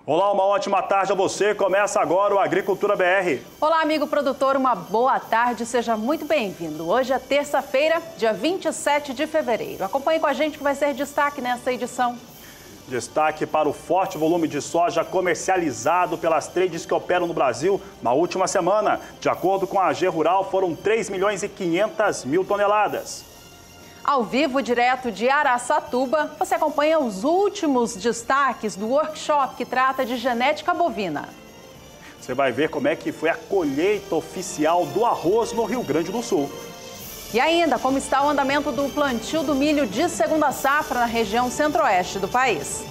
Olá, uma ótima tarde a você. Começa agora o Agricultura BR. Olá, amigo produtor, uma boa tarde, seja muito bem-vindo. Hoje é terça-feira, dia 27 de fevereiro. Acompanhe com a gente que vai ser destaque nessa edição. Destaque para o forte volume de soja comercializado pelas trades que operam no Brasil na última semana. De acordo com a AG Rural, foram 3.500.000 toneladas. Ao vivo, direto de Araçatuba, você acompanha os últimos destaques do workshop que trata de genética bovina. Você vai ver como é que foi a colheita oficial do arroz no Rio Grande do Sul. E ainda, como está o andamento do plantio do milho de segunda safra na região centro-oeste do país.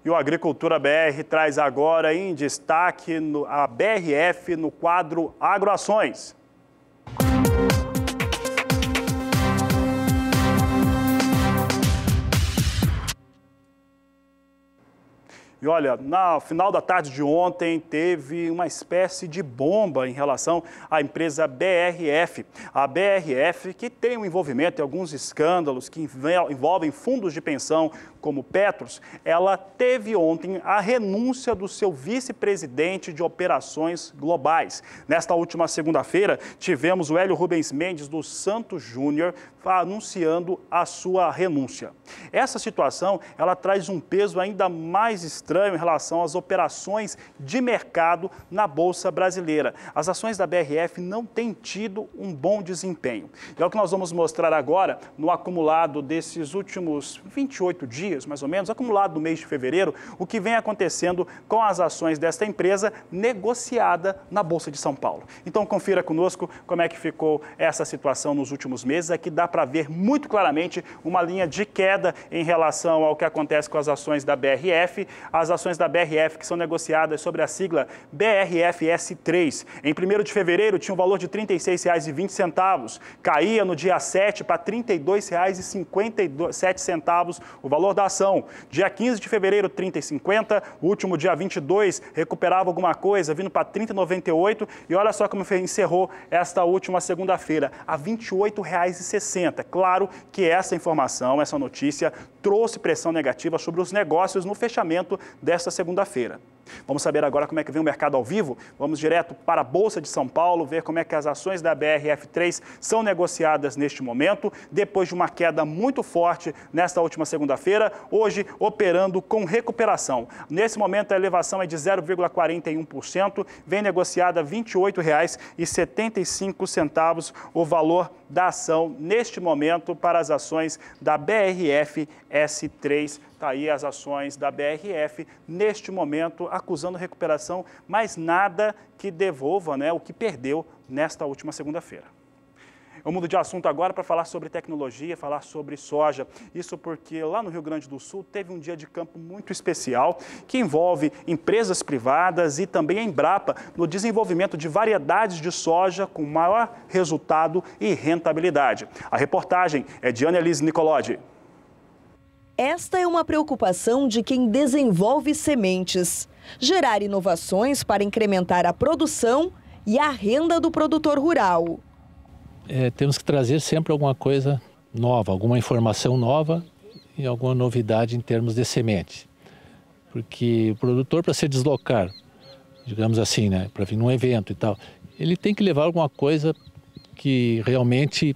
E o Agricultura BR traz agora em destaque a BRF no quadro Agroações. E olha, no final da tarde de ontem teve uma espécie de bomba em relação à empresa BRF. A BRF, que tem um envolvimento em alguns escândalos que envolvem fundos de pensão como Petros, ela teve ontem a renúncia do seu vice-presidente de operações globais. Nesta última segunda-feira, tivemos o Hélio Rubens Mendes dos Santos Júnior anunciando a sua renúncia. Essa situação, ela traz um peso ainda mais estranho em relação às operações de mercado na Bolsa Brasileira. As ações da BRF não têm tido um bom desempenho. E é o que nós vamos mostrar agora no acumulado desses últimos 28 dias, mais ou menos, acumulado no mês de fevereiro, o que vem acontecendo com as ações desta empresa negociada na Bolsa de São Paulo. Então confira conosco como é que ficou essa situação nos últimos meses. Aqui dá para ver muito claramente uma linha de queda em relação ao que acontece com as ações da BRF. As ações da BRF que são negociadas sobre a sigla BRFS3. Em 1º de fevereiro tinha um valor de R$ 36,20, caía no dia 7 para R$ 32,57 o valor da ação. Dia 15 de fevereiro, R$ 30,50, o último dia 22 recuperava alguma coisa, vindo para R$ 30,98 e olha só como encerrou esta última segunda-feira, a R$ 28,60. Claro que essa informação, essa notícia trouxe pressão negativa sobre os negócios no fechamento desta segunda-feira. Vamos saber agora como é que vem o mercado ao vivo? Vamos direto para a Bolsa de São Paulo, ver como é que as ações da BRF3 são negociadas neste momento, depois de uma queda muito forte nesta última segunda-feira, hoje operando com recuperação. Nesse momento a elevação é de 0,41%, vem negociada R$ 28,75 o valor da ação neste momento para as ações da BRFS3. Está aí as ações da BRF neste momento acusando recuperação, mas nada que devolva, o que perdeu nesta última segunda-feira. Eu mudo de assunto agora para falar sobre tecnologia, falar sobre soja. Isso porque lá no Rio Grande do Sul teve um dia de campo muito especial que envolve empresas privadas e também a Embrapa no desenvolvimento de variedades de soja com maior resultado e rentabilidade. A reportagem é de Annelise Nicolodi. Esta é uma preocupação de quem desenvolve sementes. Gerar inovações para incrementar a produção e a renda do produtor rural. Temos que trazer sempre alguma coisa nova, alguma informação nova e alguma novidade em termos de semente. Porque o produtor, para se deslocar, digamos assim, para vir num evento e tal, ele tem que levar alguma coisa que realmente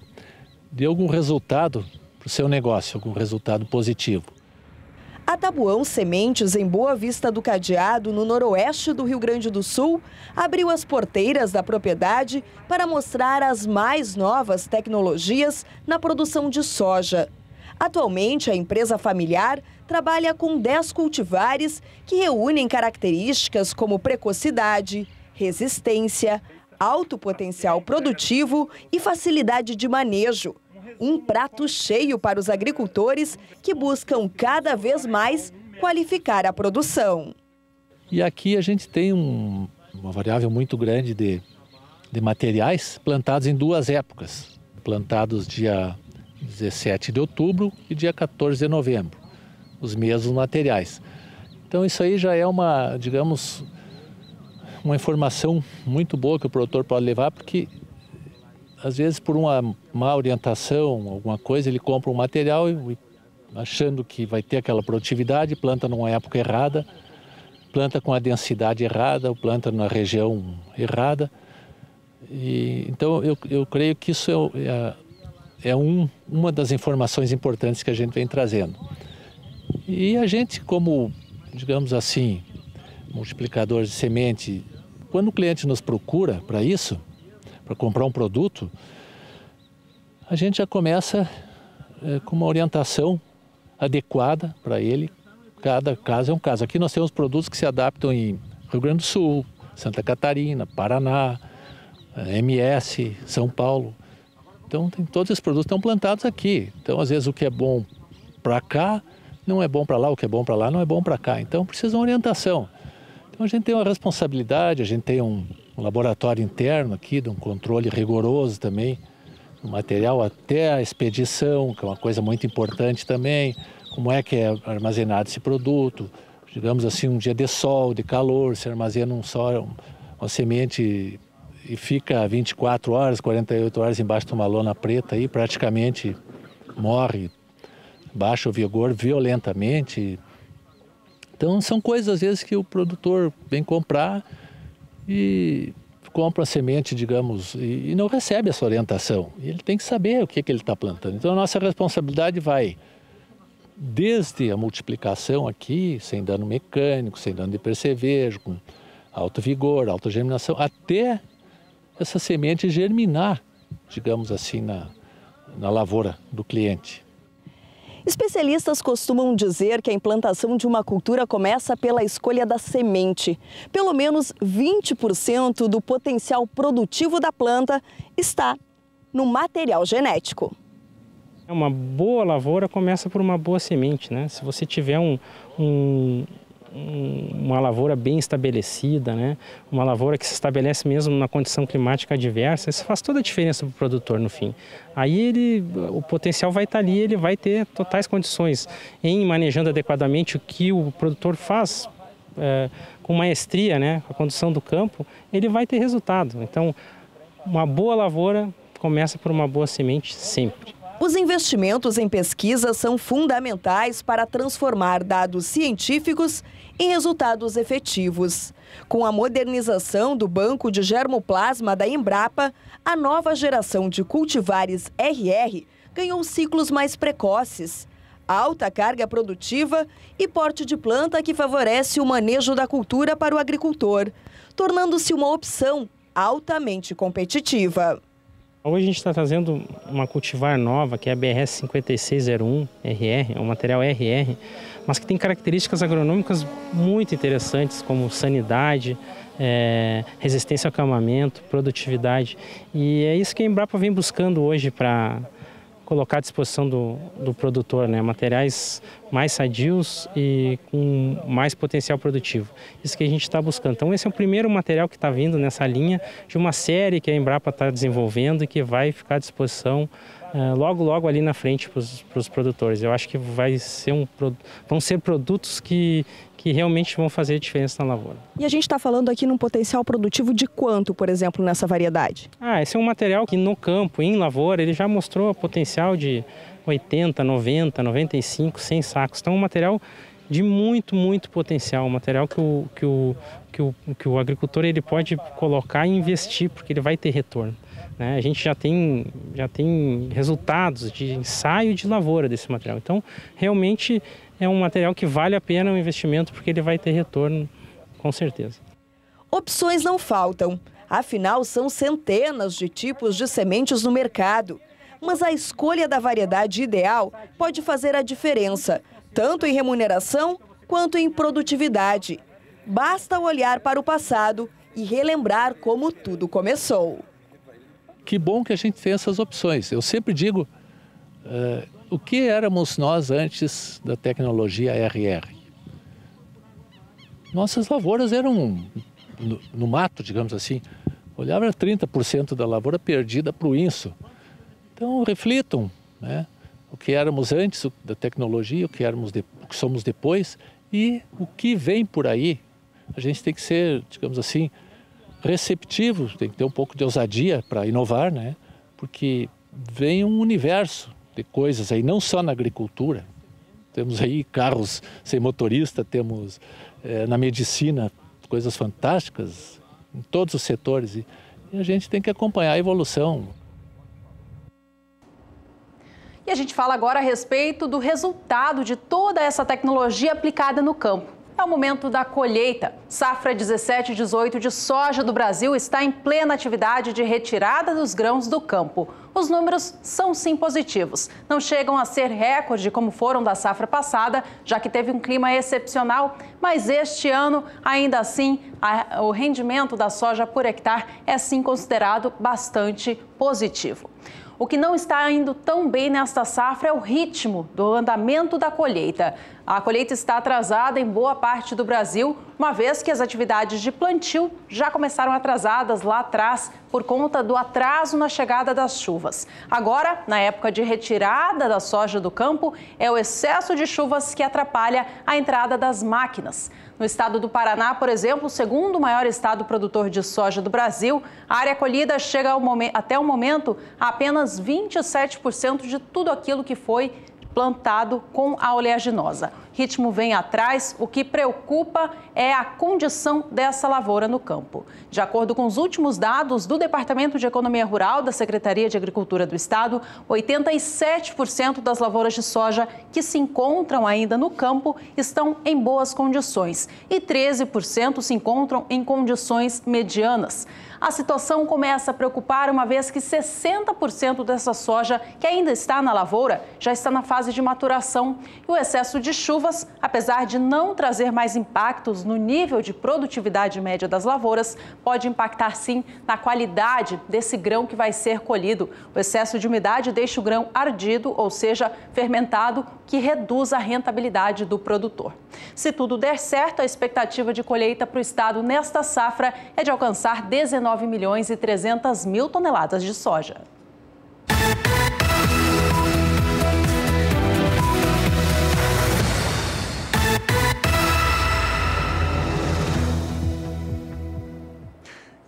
dê algum resultado para o seu negócio, algum resultado positivo. A Tabuão Sementes, em Boa Vista do Cadeado, no noroeste do Rio Grande do Sul, abriu as porteiras da propriedade para mostrar as mais novas tecnologias na produção de soja. Atualmente, a empresa familiar trabalha com 10 cultivares que reúnem características como precocidade, resistência, alto potencial produtivo e facilidade de manejo. Um prato cheio para os agricultores que buscam cada vez mais qualificar a produção. E aqui a gente tem uma variável muito grande de materiais plantados em duas épocas. Plantados dia 17 de outubro e dia 14 de novembro, os mesmos materiais. Então isso aí já é uma, digamos, uma informação muito boa que o produtor pode levar, porque às vezes por uma má orientação, alguma coisa, ele compra um material e achando que vai ter aquela produtividade, planta numa época errada, planta com a densidade errada, planta na região errada. Então eu creio que isso é uma das informações importantes que a gente vem trazendo. E a gente, como, digamos assim, multiplicador de semente, quando o cliente nos procura para isso, para comprar um produto, a gente já começa com uma orientação adequada para ele. Cada caso é um caso. Aqui nós temos produtos que se adaptam em Rio Grande do Sul, Santa Catarina, Paraná, MS, São Paulo. Então todos esses produtos estão plantados aqui. Então às vezes o que é bom para cá não é bom para lá, o que é bom para lá não é bom para cá. Então precisa de uma orientação. Então a gente tem uma responsabilidade, a gente tem um laboratório interno aqui, de um controle rigoroso também, do material até a expedição, que é uma coisa muito importante também, como é que é armazenado esse produto, digamos assim, um dia de sol, de calor, se armazena uma semente e fica 24 horas, 48 horas embaixo de uma lona preta aí, praticamente morre, baixa o vigor violentamente. Então são coisas às vezes que o produtor vem comprar e compra a semente, digamos, e não recebe essa orientação. E ele tem que saber o que ele está plantando. Então a nossa responsabilidade vai desde a multiplicação aqui, sem dano mecânico, sem dano de percevejo, com alto vigor, alta germinação, até essa semente germinar, digamos assim, na lavoura do cliente. Especialistas costumam dizer que a implantação de uma cultura começa pela escolha da semente. Pelo menos 20% do potencial produtivo da planta está no material genético. Uma boa lavoura começa por uma boa semente, né? Se você tiver uma lavoura bem estabelecida, né? Uma lavoura que se estabelece mesmo na condição climática adversa, isso faz toda a diferença para o produtor no fim. Aí o potencial vai estar ali, ele vai ter totais condições em manejando adequadamente o que o produtor faz com maestria, né? A condução do campo, ele vai ter resultado. Então, uma boa lavoura começa por uma boa semente sempre. Os investimentos em pesquisa são fundamentais para transformar dados científicos em resultados efetivos. Com a modernização do banco de germoplasma da Embrapa, a nova geração de cultivares RR ganhou ciclos mais precoces, alta carga produtiva e porte de planta que favorece o manejo da cultura para o agricultor, tornando-se uma opção altamente competitiva. Hoje a gente está trazendo uma cultivar nova, que é a BRS 5601 RR, é um material RR, mas que tem características agronômicas muito interessantes, como sanidade, resistência ao acamamento, produtividade. E é isso que a Embrapa vem buscando hoje para colocar à disposição do produtor, né? Materiais mais sadios e com mais potencial produtivo. Isso que a gente está buscando. Então esse é o primeiro material que está vindo nessa linha de uma série que a Embrapa está desenvolvendo e que vai ficar à disposição logo ali na frente para os produtores. Eu acho que vão ser produtos que realmente vão fazer diferença na lavoura. E a gente está falando aqui num potencial produtivo de quanto, por exemplo, nessa variedade? Esse é um material que no campo, em lavoura, ele já mostrou potencial de 80, 90, 95, 100 sacos. Então é um material de muito, muito potencial, um material que o agricultor ele pode colocar e investir, porque ele vai ter retorno. A gente já tem resultados de ensaio de lavoura desse material. Então, realmente é um material que vale a pena o investimento, porque ele vai ter retorno, com certeza. Opções não faltam. Afinal, são centenas de tipos de sementes no mercado. Mas a escolha da variedade ideal pode fazer a diferença, tanto em remuneração quanto em produtividade. Basta olhar para o passado e relembrar como tudo começou. Que bom que a gente tem essas opções. Eu sempre digo, o que éramos nós antes da tecnologia RR? Nossas lavouras eram no mato, digamos assim. Olhava 30% da lavoura perdida para o inso. Então reflitam, né? o que éramos antes da tecnologia, o que somos depois e o que vem por aí. A gente tem que ser, digamos assim, receptivo, tem que ter um pouco de ousadia para inovar, né? Porque vem um universo de coisas aí, não só na agricultura. Temos aí carros sem motorista, temos na medicina coisas fantásticas em todos os setores e a gente tem que acompanhar a evolução. E a gente fala agora a respeito do resultado de toda essa tecnologia aplicada no campo. É o momento da colheita. Safra 17/18 de soja do Brasil está em plena atividade de retirada dos grãos do campo. Os números são sim positivos. Não chegam a ser recorde como foram da safra passada, já que teve um clima excepcional, mas este ano, ainda assim, o rendimento da soja por hectare é sim considerado bastante positivo. O que não está indo tão bem nesta safra é o ritmo do andamento da colheita. A colheita está atrasada em boa parte do Brasil, uma vez que as atividades de plantio já começaram atrasadas lá atrás por conta do atraso na chegada das chuvas. Agora, na época de retirada da soja do campo, é o excesso de chuvas que atrapalha a entrada das máquinas. No estado do Paraná, por exemplo, o segundo maior estado produtor de soja do Brasil, a área colhida chega até o momento a apenas 27% de tudo aquilo que foi plantado com a oleaginosa. O ritmo vem atrás, o que preocupa é a condição dessa lavoura no campo. De acordo com os últimos dados do Departamento de Economia Rural da Secretaria de Agricultura do Estado, 87% das lavouras de soja que se encontram ainda no campo estão em boas condições e 13% se encontram em condições medianas. A situação começa a preocupar uma vez que 60% dessa soja que ainda está na lavoura já está na fase de maturação. E o excesso de chuvas, apesar de não trazer mais impactos no nível de produtividade média das lavouras, pode impactar sim na qualidade desse grão que vai ser colhido. O excesso de umidade deixa o grão ardido, ou seja, fermentado, que reduz a rentabilidade do produtor. Se tudo der certo, a expectativa de colheita para o estado nesta safra é de alcançar 19.300.000 toneladas de soja.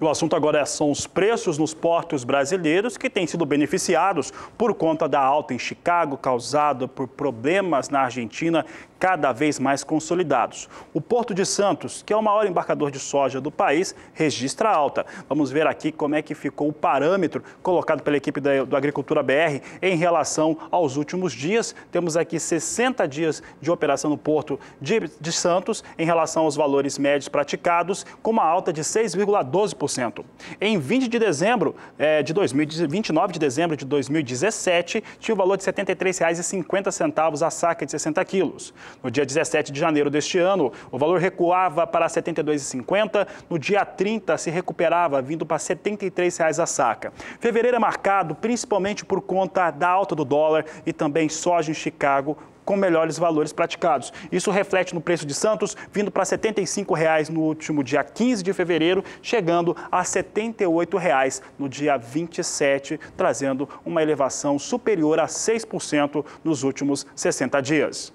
O assunto agora são os preços nos portos brasileiros que têm sido beneficiados por conta da alta em Chicago, causada por problemas na Argentina cada vez mais consolidados. O Porto de Santos, que é o maior embarcador de soja do país, registra alta. Vamos ver aqui como é que ficou o parâmetro colocado pela equipe do Agricultura BR em relação aos últimos dias. Temos aqui 60 dias de operação no Porto de Santos em relação aos valores médios praticados, com uma alta de 6,12%. Em 29 de dezembro de 2017, tinha o valor de R$ 73,50 a saca de 60 quilos. No dia 17 de janeiro deste ano, o valor recuava para R$ 72,50. No dia 30, se recuperava, vindo para R$ 73 a saca. Fevereiro é marcado principalmente por conta da alta do dólar e também soja em Chicago, com melhores valores praticados. Isso reflete no preço de Santos, vindo para R$ 75,00 no último dia 15 de fevereiro, chegando a R$ 78,00 no dia 27, trazendo uma elevação superior a 6% nos últimos 60 dias.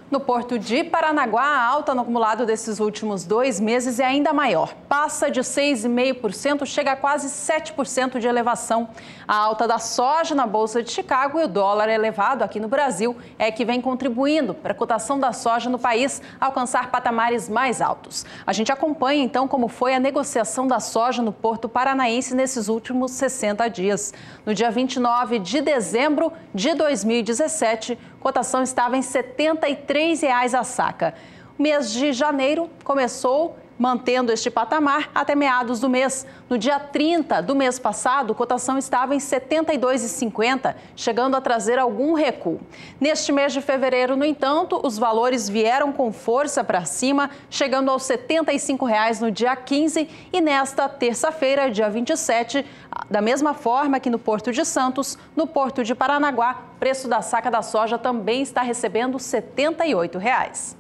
No Porto de Paranaguá, a alta no acumulado desses últimos 2 meses é ainda maior. Passa de 6,5%, chega a quase 7% de elevação. A alta da soja na Bolsa de Chicago e o dólar elevado aqui no Brasil é que vem contribuindo para a cotação da soja no país alcançar patamares mais altos. A gente acompanha, então, como foi a negociação da soja no Porto Paranaense nesses últimos 60 dias. No dia 29 de dezembro de 2017, a cotação estava em R$ 73,00 a saca. O mês de janeiro começou mantendo este patamar até meados do mês. No dia 30 do mês passado, a cotação estava em R$ 72,50, chegando a trazer algum recuo. Neste mês de fevereiro, no entanto, os valores vieram com força para cima, chegando aos R$ 75,00 no dia 15 e nesta terça-feira, dia 27, da mesma forma que no Porto de Santos, no Porto de Paranaguá, o preço da saca da soja também está recebendo R$ 78,00.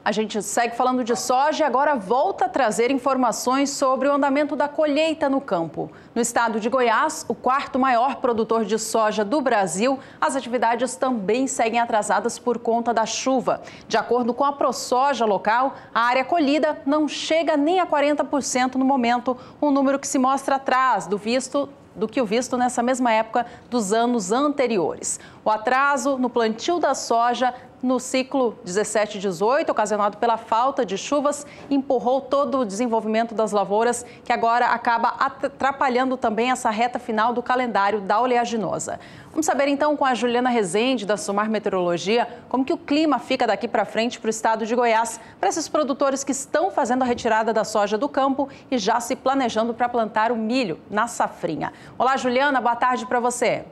A gente segue falando de soja e agora volta a trazer informações sobre o andamento da colheita no campo. No estado de Goiás, o quarto maior produtor de soja do Brasil, as atividades também seguem atrasadas por conta da chuva. De acordo com a ProSoja local, a área colhida não chega nem a 40% no momento, um número que se mostra atrás do que o visto nessa mesma época dos anos anteriores. O atraso no plantio da soja no ciclo 17-18, ocasionado pela falta de chuvas, empurrou todo o desenvolvimento das lavouras, que agora acaba atrapalhando também essa reta final do calendário da oleaginosa. Vamos saber então com a Juliana Rezende, da Sumar Meteorologia, como que o clima fica daqui para frente para o estado de Goiás, para esses produtores que estão fazendo a retirada da soja do campo e já se planejando para plantar o milho na safrinha. Olá, Juliana, boa tarde para você.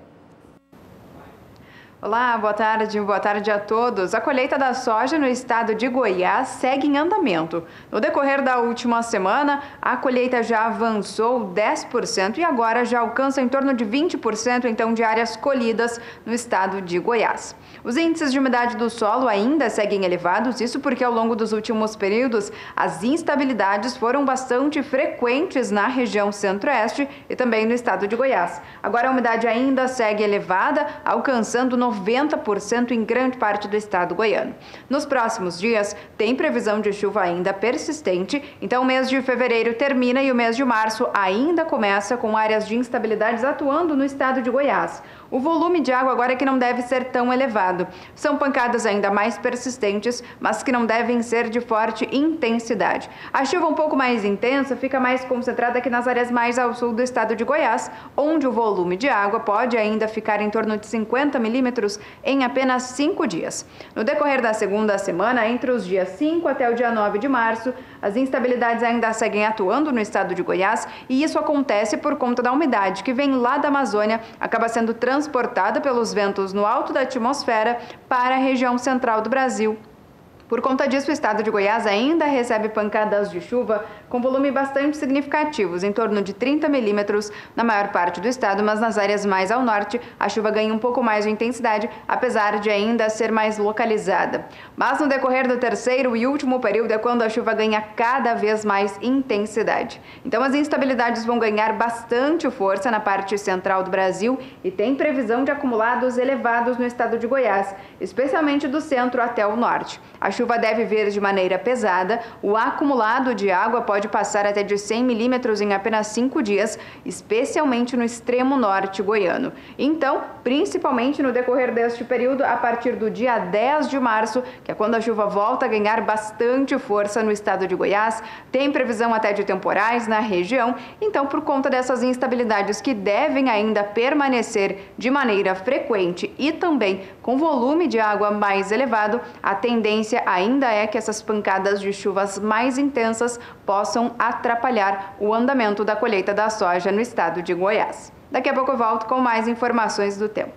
Olá, boa tarde a todos. A colheita da soja no estado de Goiás segue em andamento. No decorrer da última semana, a colheita já avançou 10% e agora já alcança em torno de 20% então de áreas colhidas no estado de Goiás. Os índices de umidade do solo ainda seguem elevados, isso porque ao longo dos últimos períodos as instabilidades foram bastante frequentes na região centro-oeste e também no estado de Goiás. Agora a umidade ainda segue elevada, alcançando 90% em grande parte do estado goiano. Nos próximos dias, tem previsão de chuva ainda persistente, então o mês de fevereiro termina e o mês de março ainda começa com áreas de instabilidades atuando no estado de Goiás. O volume de água agora é que não deve ser tão elevado. São pancadas ainda mais persistentes, mas que não devem ser de forte intensidade. A chuva um pouco mais intensa fica mais concentrada aqui nas áreas mais ao sul do estado de Goiás, onde o volume de água pode ainda ficar em torno de 50 milímetros em apenas 5 dias. No decorrer da segunda semana, entre os dias 5 até o dia 9 de março, as instabilidades ainda seguem atuando no estado de Goiás e isso acontece por conta da umidade que vem lá da Amazônia, acaba sendo transportada pelos ventos no alto da atmosfera para a região central do Brasil. Por conta disso, o estado de Goiás ainda recebe pancadas de chuva com volume bastante significativos, em torno de 30 milímetros na maior parte do estado, mas nas áreas mais ao norte, a chuva ganha um pouco mais de intensidade, apesar de ainda ser mais localizada. Mas no decorrer do terceiro e último período é quando a chuva ganha cada vez mais intensidade. Então as instabilidades vão ganhar bastante força na parte central do Brasil e tem previsão de acumulados elevados no estado de Goiás, especialmente do centro até o norte. A chuva deve vir de maneira pesada, o acumulado de água pode passar até de 100 milímetros em apenas 5 dias, especialmente no extremo norte goiano. Então, principalmente no decorrer deste período, a partir do dia 10 de março, que é quando a chuva volta a ganhar bastante força no estado de Goiás, tem previsão até de temporais na região, então por conta dessas instabilidades que devem ainda permanecer de maneira frequente e também com volume de água mais elevado, a tendência ainda é que essas pancadas de chuvas mais intensas possam atrapalhar o andamento da colheita da soja no estado de Goiás. Daqui a pouco eu volto com mais informações do tempo.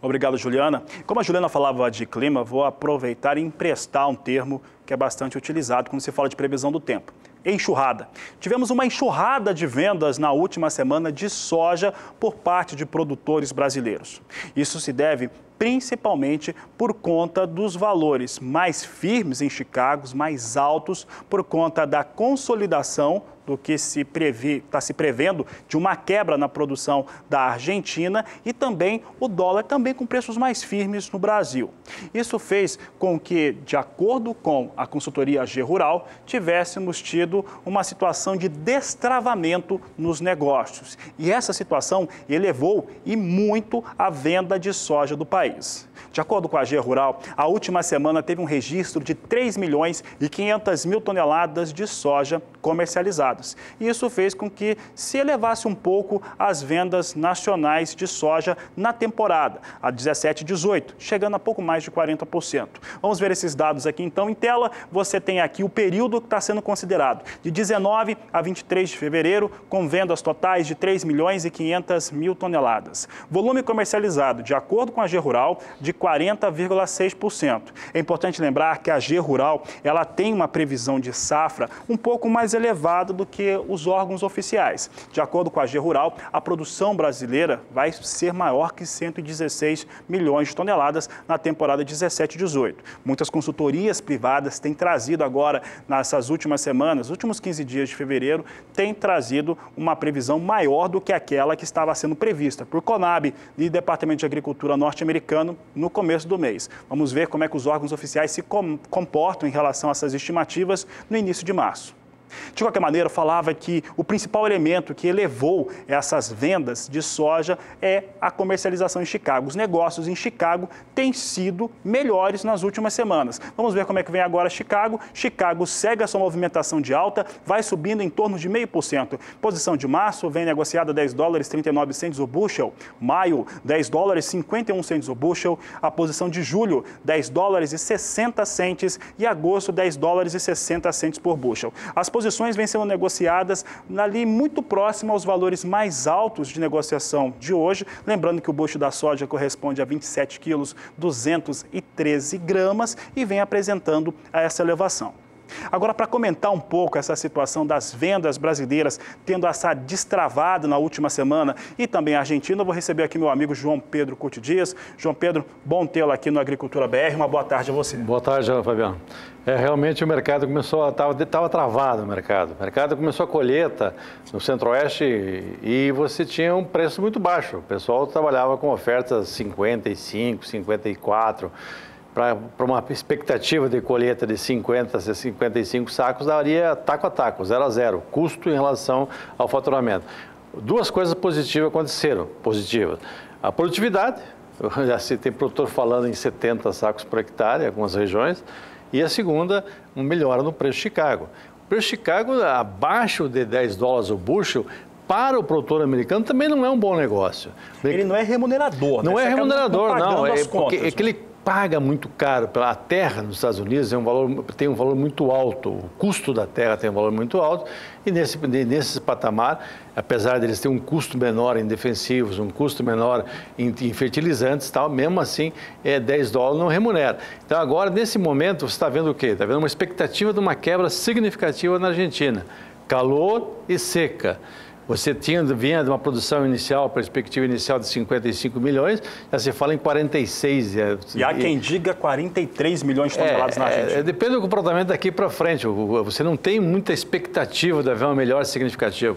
Obrigado, Juliana. Como a Juliana falava de clima, vou aproveitar e emprestar um termo que é bastante utilizado quando se fala de previsão do tempo. Enxurrada. Tivemos uma enxurrada de vendas na última semana de soja por parte de produtores brasileiros. Isso se deve principalmente por conta dos valores mais firmes em Chicago, mais altos, por conta da consolidação do que está se prevendo de uma quebra na produção da Argentina e também o dólar também com preços mais firmes no Brasil. Isso fez com que, de acordo com a consultoria AG Rural, tivéssemos tido uma situação de destravamento nos negócios. E essa situação elevou e muito a venda de soja do país. De acordo com a AG Rural, a última semana teve um registro de 3 milhões e 500 mil toneladas de soja comercializadas. E isso fez com que se elevasse um pouco as vendas nacionais de soja na temporada, a 17-18, chegando a pouco mais de 40%. Vamos ver esses dados aqui então. Em tela, você tem aqui o período que está sendo considerado, de 19 a 23 de fevereiro, com vendas totais de 3 milhões e 500 mil toneladas. Volume comercializado, de acordo com a AG Rural, Rural de 40,6%. É importante lembrar que a G Rural ela tem uma previsão de safra um pouco mais elevada do que os órgãos oficiais. De acordo com a G Rural, a produção brasileira vai ser maior que 116 milhões de toneladas na temporada 17-18. Muitas consultorias privadas têm trazido agora, nessas últimas semanas, últimos 15 dias de fevereiro, têm trazido uma previsão maior do que aquela que estava sendo prevista por Conab e Departamento de Agricultura norte-americano no começo do mês. Vamos ver como é que os órgãos oficiais se comportam em relação a essas estimativas no início de março. De qualquer maneira, eu falava que o principal elemento que elevou essas vendas de soja é a comercialização em Chicago. Os negócios em Chicago têm sido melhores nas últimas semanas. Vamos ver como é que vem agora Chicago. Chicago segue a sua movimentação de alta, vai subindo em torno de 0,5%. Posição de março vem negociada $10,39 o bushel. Maio, $10,51 o bushel. A posição de julho, $10,60 e agosto, $10,60 por bushel. As posições vêm sendo negociadas ali muito próximo aos valores mais altos de negociação de hoje. Lembrando que o bushel da soja corresponde a 27 quilos, 213 gramas e vem apresentando essa elevação. Agora, para comentar um pouco essa situação das vendas brasileiras tendo essa destravada na última semana e também a Argentina, eu vou receber aqui meu amigo João Pedro Couto Dias. João Pedro, bom tê-lo aqui no Agricultura BR. Uma boa tarde a você. Boa tarde, Fabiano. Realmente o mercado começou, estava travado o mercado. O mercado começou a colheita no Centro-Oeste e você tinha um preço muito baixo. O pessoal trabalhava com ofertas 55, 54. Para uma expectativa de colheita de 50 a 55 sacos, daria taco a taco, 0 a 0, custo em relação ao faturamento. Duas coisas positivas aconteceram, positivas. A produtividade, já se tem produtor falando em 70 sacos por hectare em algumas regiões, e a segunda, uma melhora no preço de Chicago. O preço de Chicago, abaixo de $10 o bushel, para o produtor americano também não é um bom negócio. Ele não é remunerador, né? Não é remunerador, não. É porque que ele paga muito caro pela terra nos Estados Unidos, tem um valor muito alto, o custo da terra tem um valor muito alto, e nesse patamar, apesar de eles terem um custo menor em defensivos, um custo menor em fertilizantes, tal, mesmo assim, $10 não remunera. Então agora, nesse momento, você está vendo o quê? Está vendo uma expectativa de uma quebra significativa na Argentina, calor e seca. Você vinha de uma produção inicial, perspectiva inicial de 55 milhões, já se fala em 46. E há quem diga 43 milhões de toneladas na Argentina. Depende do comportamento daqui para frente. Você não tem muita expectativa de haver uma melhora significativa,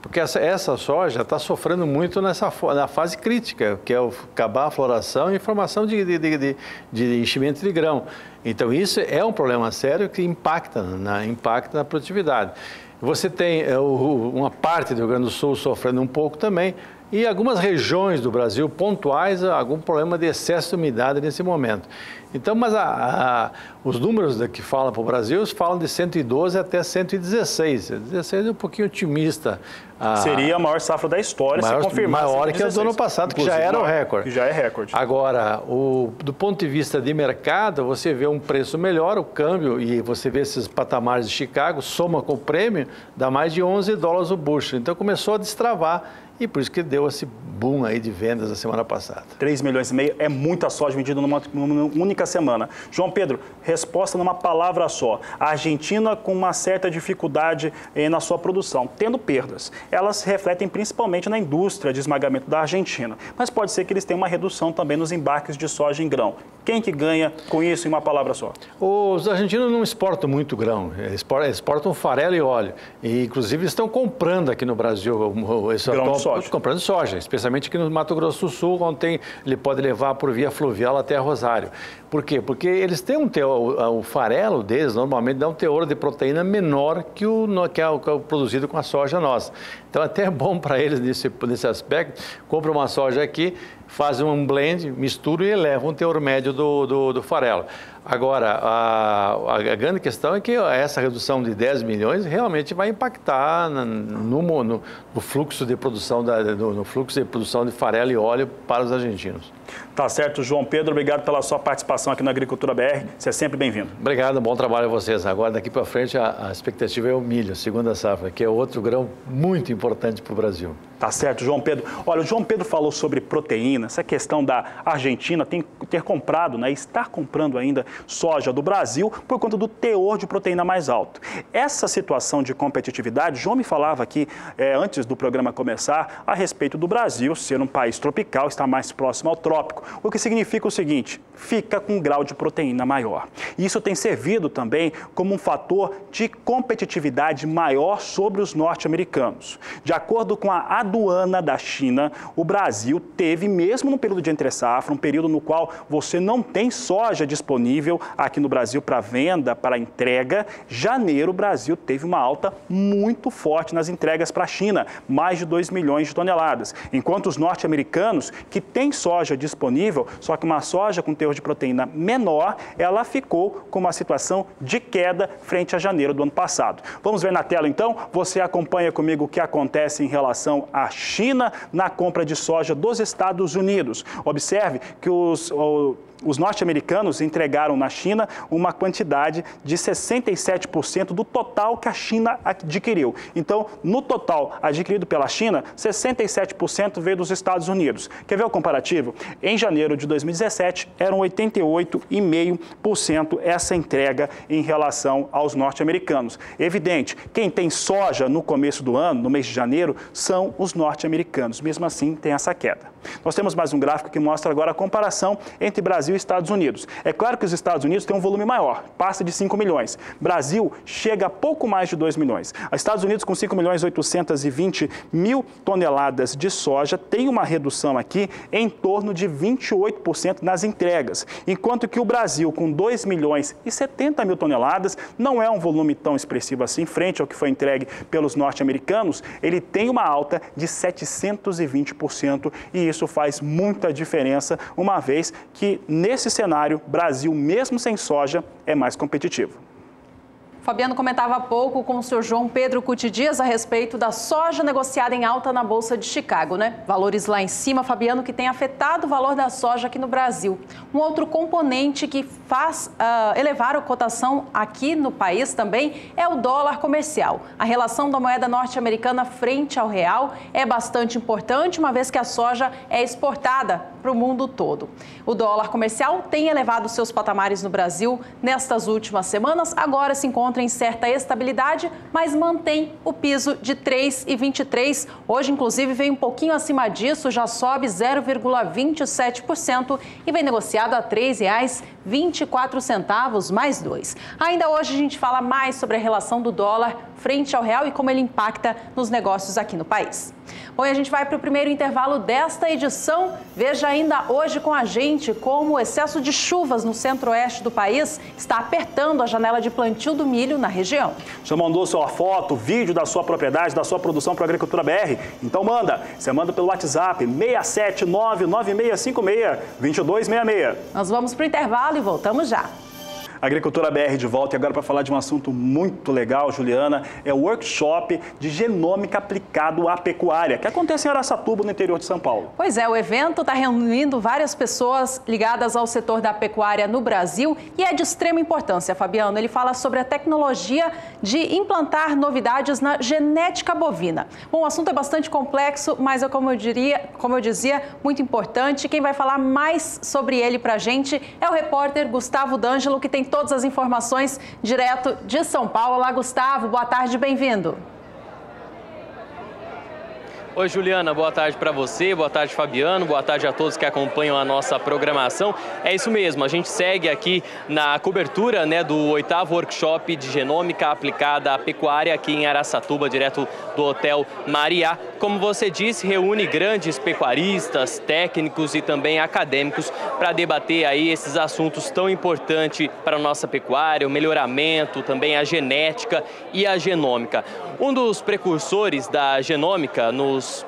porque essa soja está sofrendo muito na fase crítica, que é acabar a floração e formação de enchimento de grão. Então, isso é um problema sério que impacta na produtividade. Você tem uma parte do Rio Grande do Sul sofrendo um pouco também e algumas regiões do Brasil pontuais, algum problema de excesso de umidade nesse momento. Então, mas os números que falam para o Brasil falam de 112 até 116. 16 é um pouquinho otimista. Seria a maior safra da história, se confirmar. Maior que a do ano passado, que já era o recorde. Que já é recorde. Agora, do ponto de vista de mercado, você vê um preço melhor, o câmbio, e você vê esses patamares de Chicago, soma com o prêmio, dá mais de $11 o bushel. Então, começou a destravar. E por isso que deu esse boom aí de vendas na semana passada. 3,5 milhões é muita soja vendida numa única semana. João Pedro, resposta numa palavra só. A Argentina com uma certa dificuldade na sua produção, tendo perdas. Elas se refletem principalmente na indústria de esmagamento da Argentina. Mas pode ser que eles tenham uma redução também nos embarques de soja em grão. Quem que ganha com isso em uma palavra só? Os argentinos não exportam muito grão. Exportam farelo e óleo. E, inclusive, estão comprando aqui no Brasil grão de soja. Comprando soja, especialmente aqui no Mato Grosso do Sul, onde ele pode levar por via fluvial até Rosário. Por quê? Porque eles têm um teor, o farelo deles normalmente dá um teor de proteína menor que o produzido com a soja nossa. Então, até é bom para eles nesse aspecto. Compra uma soja aqui, faz um blend, mistura e eleva um teor médio do farelo. Agora, a grande questão é que essa redução de 10 milhões realmente vai impactar no fluxo de produção no fluxo de produção de farelo e óleo para os argentinos. Tá certo, João Pedro, obrigado pela sua participação aqui na Agricultura BR. Você é sempre bem-vindo. Obrigado, bom trabalho a vocês. Agora, daqui para frente, a expectativa é o milho, segunda safra, que é outro grão muito importante para o Brasil. Tá certo, João Pedro. Olha, o João Pedro falou sobre proteína, essa questão da Argentina ter comprado, né, estar comprando ainda soja do Brasil por conta do teor de proteína mais alto. Essa situação de competitividade, João me falava aqui antes do programa começar a respeito do Brasil ser um país tropical, estar mais próximo ao trópico, o que significa o seguinte, fica com um grau de proteína maior. Isso tem servido também como um fator de competitividade maior sobre os norte-americanos. De acordo com a aduana da China, o Brasil teve, mesmo no período de entre-safra, um período no qual você não tem soja disponível aqui no Brasil para venda, para entrega, janeiro o Brasil teve uma alta muito forte nas entregas para a China, mais de 2 milhões de toneladas. Enquanto os norte-americanos, que têm soja disponível, só que uma soja com teor de proteína menor, ela ficou com uma situação de queda frente a janeiro do ano passado. Vamos ver na tela então, você acompanha comigo o que acontece em relação à China na compra de soja dos Estados Unidos. Observe que os norte-americanos entregaram na China uma quantidade de 67% do total que a China adquiriu. Então, no total adquirido pela China, 67% veio dos Estados Unidos. Quer ver o comparativo? Em janeiro de 2017, eram 88,5% essa entrega em relação aos norte-americanos. Evidente, quem tem soja no começo do ano, no mês de janeiro, são os norte-americanos. Mesmo assim, tem essa queda. Nós temos mais um gráfico que mostra agora a comparação entre Brasil e Estados Unidos. É claro que os Estados Unidos têm um volume maior, passa de 5 milhões. Brasil chega a pouco mais de 2 milhões. Os Estados Unidos, com 5.820.000 toneladas de soja, tem uma redução aqui em torno de 28% nas entregas. Enquanto que o Brasil, com 2.070.000 toneladas, não é um volume tão expressivo assim, frente ao que foi entregue pelos norte-americanos, ele tem uma alta de 720% e isso faz muita diferença, uma vez que nesse cenário, Brasil, mesmo sem soja, é mais competitivo. Fabiano comentava há pouco com o senhor João Pedro Cuti Dias a respeito da soja negociada em alta na Bolsa de Chicago, né? Valores lá em cima, Fabiano, que tem afetado o valor da soja aqui no Brasil. Um outro componente que faz elevar a cotação aqui no país também é o dólar comercial. A relação da moeda norte-americana frente ao real é bastante importante, uma vez que a soja é exportada para o mundo todo. O dólar comercial tem elevado seus patamares no Brasil nestas últimas semanas, agora se encontra em certa estabilidade, mas mantém o piso de 3,23. Hoje, inclusive, vem um pouquinho acima disso, já sobe 0,27% e vem negociado a R$ 3,24 mais 2. Ainda hoje a gente fala mais sobre a relação do dólar frente ao real e como ele impacta nos negócios aqui no país. Bom, e a gente vai para o primeiro intervalo desta edição. Veja ainda hoje com a gente como o excesso de chuvas no centro-oeste do país está apertando a janela de plantio do milho na região. Já mandou sua foto, vídeo da sua propriedade, da sua produção para a Agricultura BR? Então manda. Você manda pelo WhatsApp 67996562266. Nós vamos para o intervalo e voltamos já. Agricultura BR de volta e agora para falar de um assunto muito legal, Juliana, é o workshop de genômica aplicado à pecuária, que acontece em Araçatuba, no interior de São Paulo. Pois é, o evento está reunindo várias pessoas ligadas ao setor da pecuária no Brasil e é de extrema importância, Fabiano. Ele fala sobre a tecnologia de implantar novidades na genética bovina. Bom, o assunto é bastante complexo, mas como eu dizia, muito importante. Quem vai falar mais sobre ele para a gente é o repórter Gustavo D'Angelo, que tem todas as informações direto de São Paulo. Olá, Gustavo, boa tarde, bem-vindo. Oi, Juliana, boa tarde para você, boa tarde, Fabiano, boa tarde a todos que acompanham a nossa programação. É isso mesmo, a gente segue aqui na cobertura do 8º Workshop de Genômica Aplicada à Pecuária aqui em Araçatuba, direto do Hotel Mariá. Como você disse, reúne grandes pecuaristas, técnicos e também acadêmicos para debater aí esses assuntos tão importantes para a nossa pecuária, o melhoramento, também a genética e a genômica. Um dos precursores da genômica nos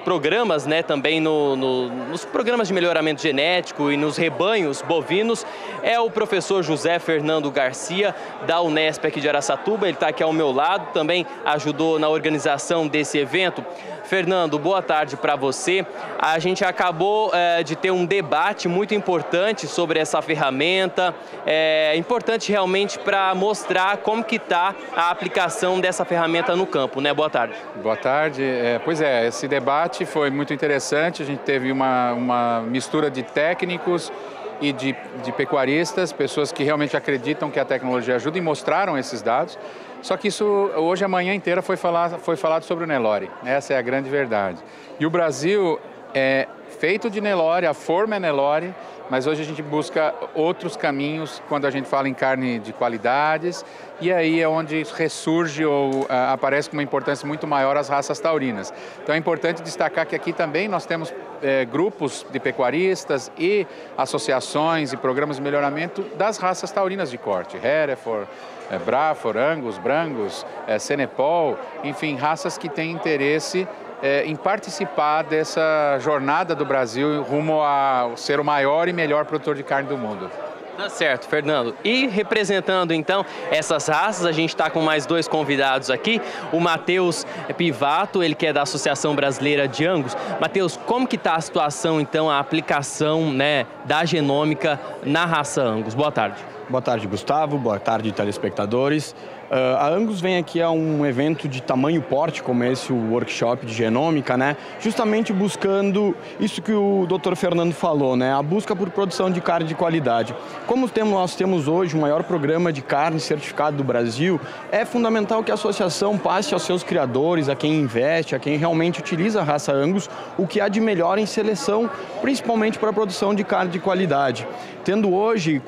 programas, né, também nos programas de melhoramento genético e nos rebanhos bovinos, é o professor José Fernando Garcia, da Unesp aqui de Araçatuba. Ele está aqui ao meu lado, também ajudou na organização desse evento. Fernando, boa tarde para você. A gente acabou de ter um debate muito importante sobre essa ferramenta. É importante realmente para mostrar como que está a aplicação dessa ferramenta no campo, né? Boa tarde. Boa tarde. Pois é, esse debate foi muito interessante. A gente teve uma mistura de técnicos e de pecuaristas, pessoas que realmente acreditam que a tecnologia ajuda e mostraram esses dados. Só que isso, hoje a manhã inteira foi falado sobre o Nelore. Essa é a grande verdade. E o Brasil é feito de Nelore, a forma é Nelore, mas hoje a gente busca outros caminhos quando a gente fala em carne de qualidades, e aí é onde ressurge ou aparece com uma importância muito maior as raças taurinas. Então é importante destacar que aqui também nós temos grupos de pecuaristas e associações e programas de melhoramento das raças taurinas de corte, Hereford, Braford, Angus, Brangus, Senepol, enfim, raças que têm interesse em participar dessa jornada do Brasil rumo a ser o maior e melhor produtor de carne do mundo. Tá certo, Fernando. E representando então essas raças, a gente está com mais dois convidados aqui. O Matheus Pivato, ele que é da Associação Brasileira de Angus. Matheus, como que está a situação então, a aplicação, né, da genômica na raça Angus? Boa tarde. Boa tarde, Gustavo. Boa tarde, telespectadores. A Angus vem aqui a um evento de tamanho porte, como esse, o workshop de genômica, né? Justamente buscando isso que o Dr. Fernando falou, né? A busca por produção de carne de qualidade. Como nós temos hoje o maior programa de carne certificado do Brasil, é fundamental que a associação passe aos seus criadores, a quem investe, a quem realmente utiliza a raça Angus, o que há de melhor em seleção, principalmente para a produção de carne de qualidade. Tendo hoje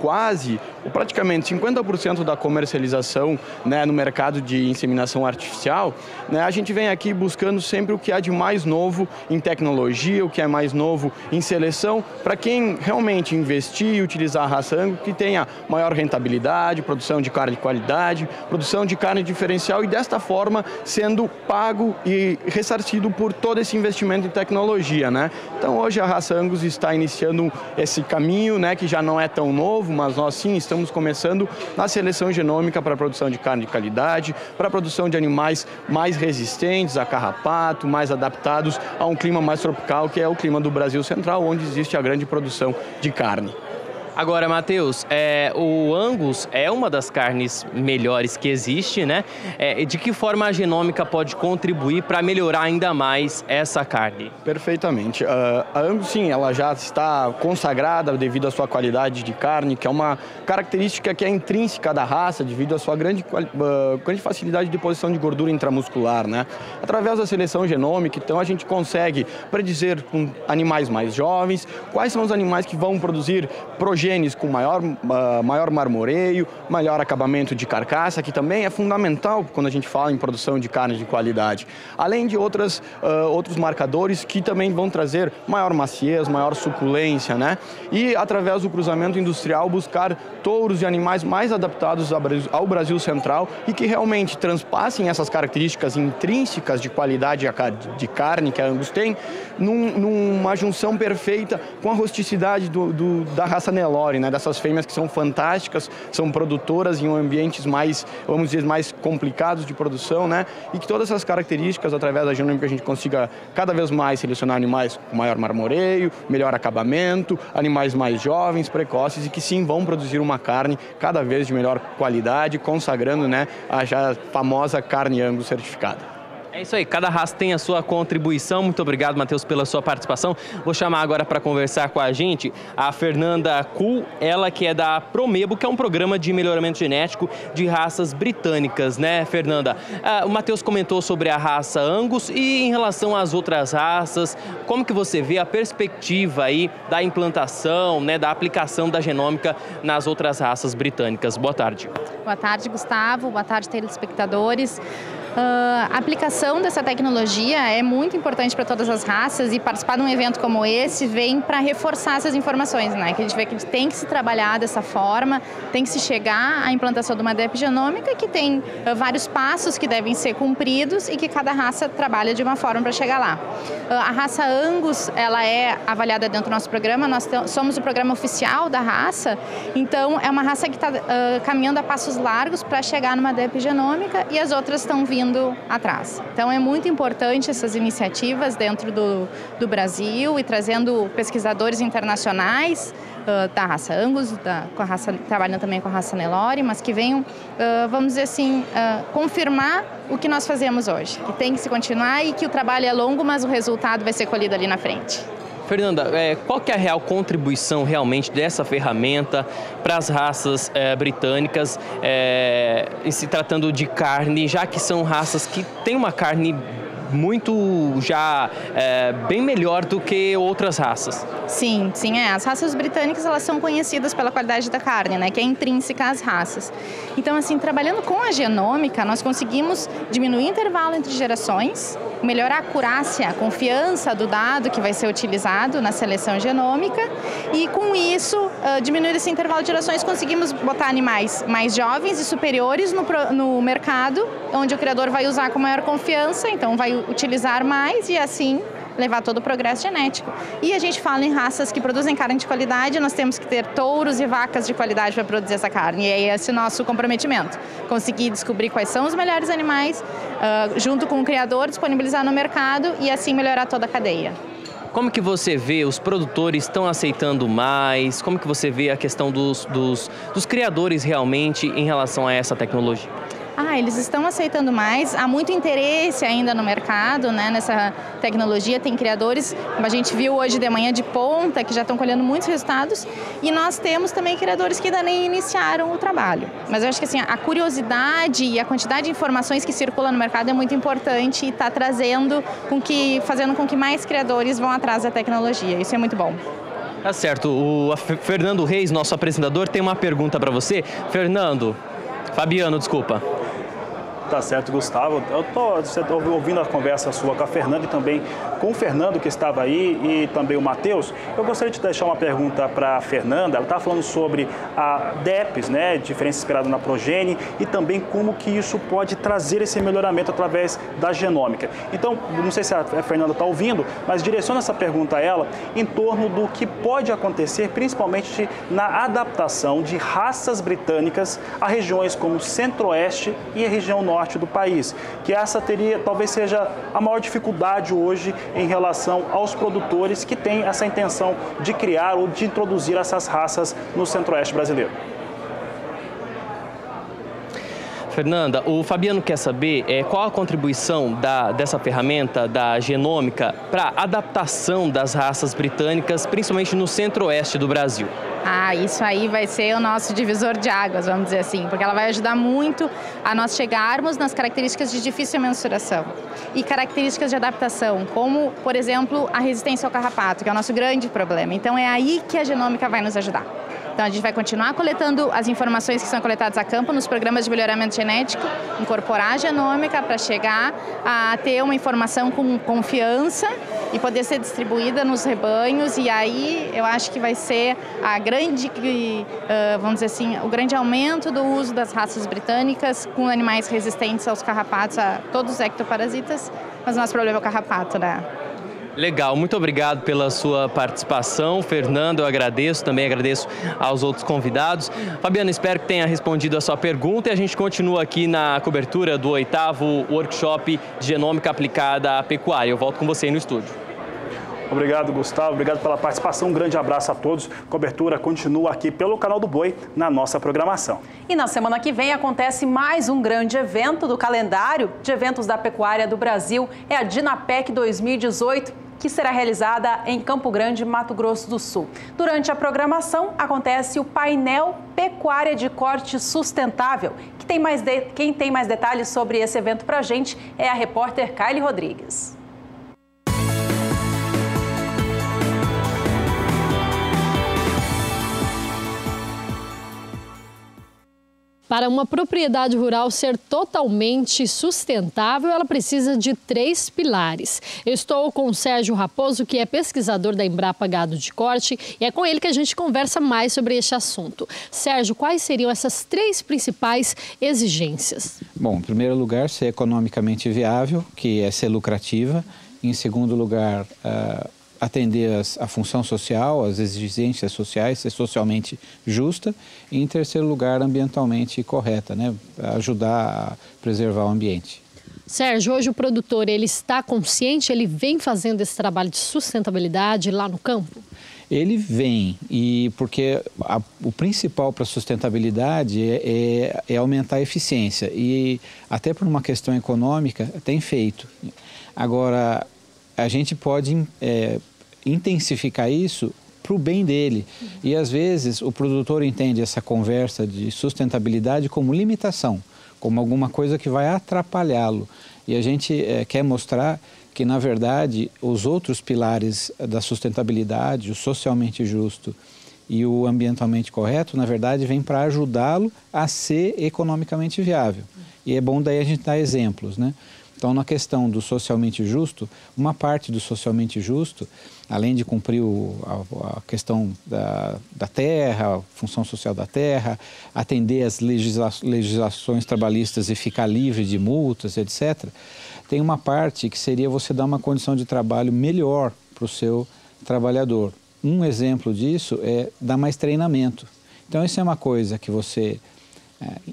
praticamente 50% da comercialização, né, no mercado de inseminação artificial, né, a gente vem aqui buscando sempre o que há de mais novo em tecnologia, o que é mais novo em seleção, para quem realmente investir e utilizar a raça Angus, que tenha maior rentabilidade, produção de carne de qualidade, produção de carne diferencial e desta forma sendo pago e ressarcido por todo esse investimento em tecnologia, né? Então hoje a raça Angus está iniciando esse caminho, né, que já não é tão novo, mas nós sim estamos começando na seleção genômica para a produção de carne de qualidade, para a produção de animais mais resistentes a carrapato, mais adaptados a um clima mais tropical, que é o clima do Brasil Central, onde existe a grande produção de carne. Agora, Matheus, o Angus é uma das carnes melhores que existe, né? De que forma a genômica pode contribuir para melhorar ainda mais essa carne? Perfeitamente. A Angus, sim, ela já está consagrada devido à sua qualidade de carne, que é uma característica que é intrínseca da raça, devido à sua grande facilidade de deposição de gordura intramuscular, né? Através da seleção genômica, então, a gente consegue predizer com animais mais jovens quais são os animais que vão produzir progênitos com maior marmoreio, melhor acabamento de carcaça, que também é fundamental quando a gente fala em produção de carne de qualidade. Além de outros marcadores que também vão trazer maior maciez, maior suculência, né? E através do cruzamento industrial buscar touros e animais mais adaptados ao Brasil Central e que realmente transpassem essas características intrínsecas de qualidade de carne que a Angus tem, numa junção perfeita com a rusticidade da raça Nelore, né? Dessas fêmeas que são fantásticas, são produtoras em ambientes mais, vamos dizer, mais complicados de produção, né? E que todas essas características, através da genômica, a gente consiga cada vez mais selecionar animais com maior marmoreio, melhor acabamento, animais mais jovens, precoces e que sim vão produzir uma carne cada vez de melhor qualidade, consagrando, né, a já famosa carne Angus certificada. É isso aí, cada raça tem a sua contribuição. Muito obrigado, Matheus, pela sua participação. Vou chamar agora para conversar com a gente a Fernanda Kuhl, ela que é da Promebo, que é um programa de melhoramento genético de raças britânicas, né, Fernanda? O Matheus comentou sobre a raça Angus e em relação às outras raças, como que você vê a perspectiva aí da implantação, né, da aplicação da genômica nas outras raças britânicas? Boa tarde. Boa tarde, Gustavo. Boa tarde, telespectadores. A aplicação dessa tecnologia é muito importante para todas as raças, e participar de um evento como esse vem para reforçar essas informações, né? Que a gente vê que tem que se trabalhar dessa forma, tem que se chegar à implantação de uma DEP genômica que tem vários passos que devem ser cumpridos e que cada raça trabalha de uma forma para chegar lá. A raça Angus, ela é avaliada dentro do nosso programa, nós somos o programa oficial da raça, então é uma raça que está caminhando a passos largos para chegar numa DEP genômica, e as outras estão vindo atrás. Então é muito importante essas iniciativas dentro do Brasil, e trazendo pesquisadores internacionais da raça Angus, trabalhando também com a raça Nelore, mas que venham, vamos dizer assim, confirmar o que nós fazemos hoje, que tem que se continuar e que o trabalho é longo, mas o resultado vai ser colhido ali na frente. Fernanda, qual que é a real contribuição realmente dessa ferramenta para as raças britânicas, em se tratando de carne, já que são raças que têm uma carne muito já bem melhor do que outras raças? Sim, as raças britânicas, elas são conhecidas pela qualidade da carne, né, que é intrínseca às raças. Então, assim, trabalhando com a genômica, nós conseguimos diminuir o intervalo entre gerações, melhorar a acurácia, a confiança do dado que vai ser utilizado na seleção genômica, e com isso, diminuir esse intervalo de gerações, conseguimos botar animais mais jovens e superiores no mercado, onde o criador vai usar com maior confiança, então vai utilizar mais e assim levar todo o progresso genético. E a gente fala em raças que produzem carne de qualidade, nós temos que ter touros e vacas de qualidade para produzir essa carne. E é esse o nosso comprometimento. Conseguir descobrir quais são os melhores animais, junto com o criador, disponibilizar no mercado e assim melhorar toda a cadeia. Como que você vê os produtores estão aceitando mais? Como que você vê a questão dos criadores realmente em relação a essa tecnologia? Eles estão aceitando mais, há muito interesse ainda no mercado, né, nessa tecnologia, tem criadores, como a gente viu hoje de manhã, de ponta, que já estão colhendo muitos resultados, e nós temos também criadores que ainda nem iniciaram o trabalho. Mas eu acho que assim, a curiosidade e a quantidade de informações que circulam no mercado é muito importante e está fazendo com que mais criadores vão atrás da tecnologia, isso é muito bom. Tá certo, o Fernando Reis, nosso apresentador, tem uma pergunta para você. Fabiano, desculpa. Tá certo, Gustavo. Você está ouvindo a conversa sua com a Fernanda e também com o Fernando, que estava aí, e também o Matheus. Eu gostaria de deixar uma pergunta para a Fernanda. Ela estava falando sobre a DEPs, né, diferença esperada na progênie, e também como que isso pode trazer esse melhoramento através da genômica. Então, não sei se a Fernanda está ouvindo, mas direciona essa pergunta a ela em torno do que pode acontecer, principalmente na adaptação de raças britânicas a regiões como o Centro-Oeste e a região Norte do país, que essa talvez seja a maior dificuldade hoje em relação aos produtores que têm essa intenção de criar ou de introduzir essas raças no Centro-Oeste brasileiro. Fernanda, o Fabiano quer saber qual a contribuição dessa ferramenta, da genômica, para a adaptação das raças britânicas, principalmente no Centro-Oeste do Brasil. Isso aí vai ser o nosso divisor de águas, vamos dizer assim, porque ela vai ajudar muito a nós chegarmos nas características de difícil mensuração e características de adaptação, como, por exemplo, a resistência ao carrapato, que é o nosso grande problema. Então é aí que a genômica vai nos ajudar. Então, a gente vai continuar coletando as informações que são coletadas a campo nos programas de melhoramento genético, incorporar a genômica para chegar a ter uma informação com confiança e poder ser distribuída nos rebanhos. E aí, eu acho que vai ser a grande, vamos dizer assim, o grande aumento do uso das raças britânicas com animais resistentes aos carrapatos, a todos os ectoparasitas, mas o nosso problema é o carrapato, né? Legal, muito obrigado pela sua participação, Fernando, eu agradeço, também agradeço aos outros convidados. Fabiano, espero que tenha respondido a sua pergunta e a gente continua aqui na cobertura do 8º Workshop de Genômica Aplicada à Pecuária. Eu volto com você aí no estúdio. Obrigado, Gustavo. Obrigado pela participação. Um grande abraço a todos. A cobertura continua aqui pelo Canal do Boi, na nossa programação. E na semana que vem acontece mais um grande evento do calendário de eventos da pecuária do Brasil. É a Dinapec 2018, que será realizada em Campo Grande, Mato Grosso do Sul. Durante a programação, acontece o painel Pecuária de Corte Sustentável. Quem tem mais detalhes sobre esse evento para a gente é a repórter Kylie Rodrigues. Para uma propriedade rural ser totalmente sustentável, ela precisa de 3 pilares. Eu estou com o Sérgio Raposo, que é pesquisador da Embrapa Gado de Corte, e é com ele que a gente conversa mais sobre este assunto. Sérgio, quais seriam essas 3 principais exigências? Bom, em primeiro lugar, ser economicamente viável, que é ser lucrativa. Em segundo lugar, atender a função social, as exigências sociais, ser socialmente justa. E em terceiro lugar, ambientalmente correta, né? Ajudar a preservar o ambiente. Sérgio, hoje o produtor ele está consciente, ele vem fazendo esse trabalho de sustentabilidade lá no campo? Ele vem, e porque o principal para a sustentabilidade é aumentar a eficiência. E até por uma questão econômica, tem feito. Agora, a gente pode intensificar isso para o bem dele. E às vezes o produtor entende essa conversa de sustentabilidade como limitação, como alguma coisa que vai atrapalhá-lo. E a gente quer mostrar que, na verdade, os outros pilares da sustentabilidade, o socialmente justo e o ambientalmente correto, na verdade, vêm para ajudá-lo a ser economicamente viável. E é bom daí a gente dar exemplos, né? Então, na questão do socialmente justo, uma parte do socialmente justo, além de cumprir a questão da terra, a função social da terra, atender às legislações trabalhistas e ficar livre de multas, etc., tem uma parte que seria você dar uma condição de trabalho melhor para o seu trabalhador. Um exemplo disso é dar mais treinamento. Então, isso é uma coisa que você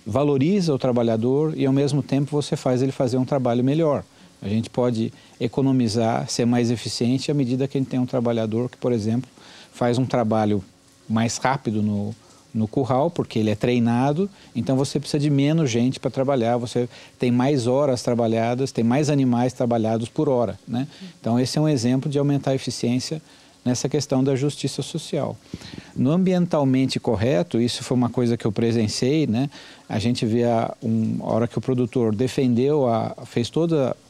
valoriza o trabalhador e, ao mesmo tempo, você faz ele fazer um trabalho melhor. A gente pode economizar, ser mais eficiente à medida que a gente tem um trabalhador que, por exemplo, faz um trabalho mais rápido no curral, porque ele é treinado, então você precisa de menos gente para trabalhar, você tem mais horas trabalhadas, tem mais animais trabalhados por hora, né? Então, esse é um exemplo de aumentar a eficiência nessa questão da justiça social. No ambientalmente correto, isso foi uma coisa que eu presenciei, né? A gente vê a hora que o produtor defendeu,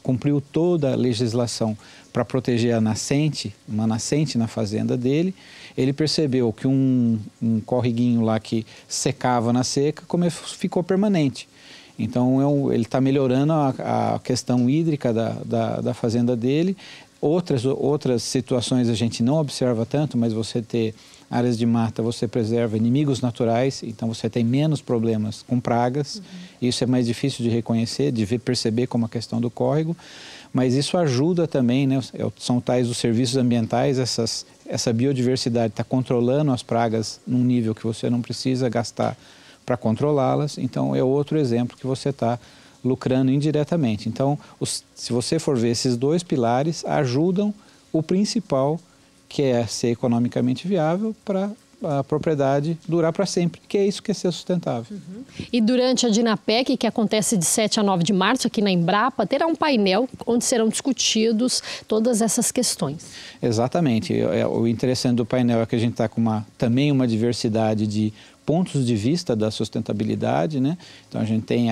cumpriu toda a legislação para proteger a nascente, uma nascente na fazenda dele, ele percebeu que um corriguinho lá que secava na seca ficou permanente. Então, ele está melhorando a questão hídrica da fazenda dele. Outras situações a gente não observa tanto, mas você ter áreas de mata, você preserva inimigos naturais, então você tem menos problemas com pragas. Isso é mais difícil de reconhecer, de perceber como a questão do córrego, mas isso ajuda também, né? São tais os serviços ambientais, essa biodiversidade está controlando as pragas num nível que você não precisa gastar para controlá-las, então é outro exemplo que você está lucrando indiretamente. Então, se você for ver, esses 2 pilares ajudam o principal, que é ser economicamente viável para a propriedade durar para sempre, que é isso que é ser sustentável. E durante a Dinapec, que acontece de 7 a 9 de março aqui na Embrapa, terá um painel onde serão discutidos todas essas questões. Exatamente. O interessante do painel é que a gente está com também uma diversidade de pontos de vista da sustentabilidade, né? Então, a gente tem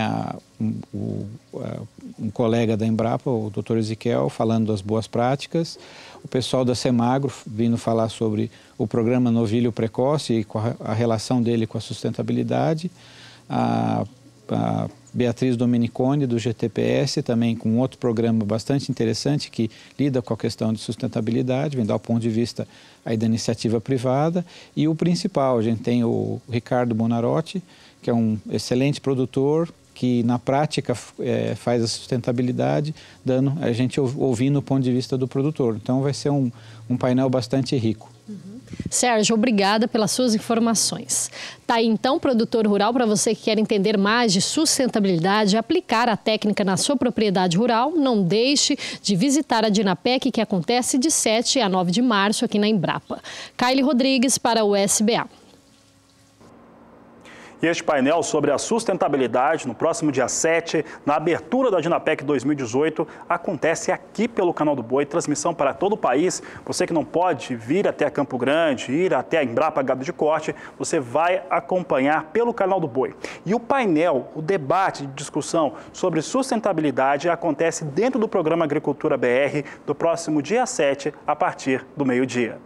um colega da Embrapa, o Dr. Ezequiel, falando das boas práticas, o pessoal da Semagro vindo falar sobre o programa Novilho Precoce e a relação dele com a sustentabilidade, a Beatriz Domeniconi, do GTPS, também com outro programa bastante interessante que lida com a questão de sustentabilidade, vem dar o ponto de vista aí da iniciativa privada. E o principal, a gente tem o Ricardo Bonarotti, que é um excelente produtor, que na prática faz a sustentabilidade, a gente ouvindo o ponto de vista do produtor. Então vai ser um painel bastante rico. Sérgio, obrigada pelas suas informações. Tá aí então, produtor rural, para você que quer entender mais de sustentabilidade e aplicar a técnica na sua propriedade rural, não deixe de visitar a Dinapec, que acontece de 7 a 9 de março aqui na Embrapa. Kaile Rodrigues para o SBA. E este painel sobre a sustentabilidade, no próximo dia 7, na abertura da Dinapec 2018, acontece aqui pelo Canal do Boi, transmissão para todo o país. Você que não pode vir até Campo Grande, ir até a Embrapa Gado de Corte, você vai acompanhar pelo Canal do Boi. E o painel, o debate de discussão sobre sustentabilidade acontece dentro do programa Agricultura BR, do próximo dia 7, a partir do meio-dia.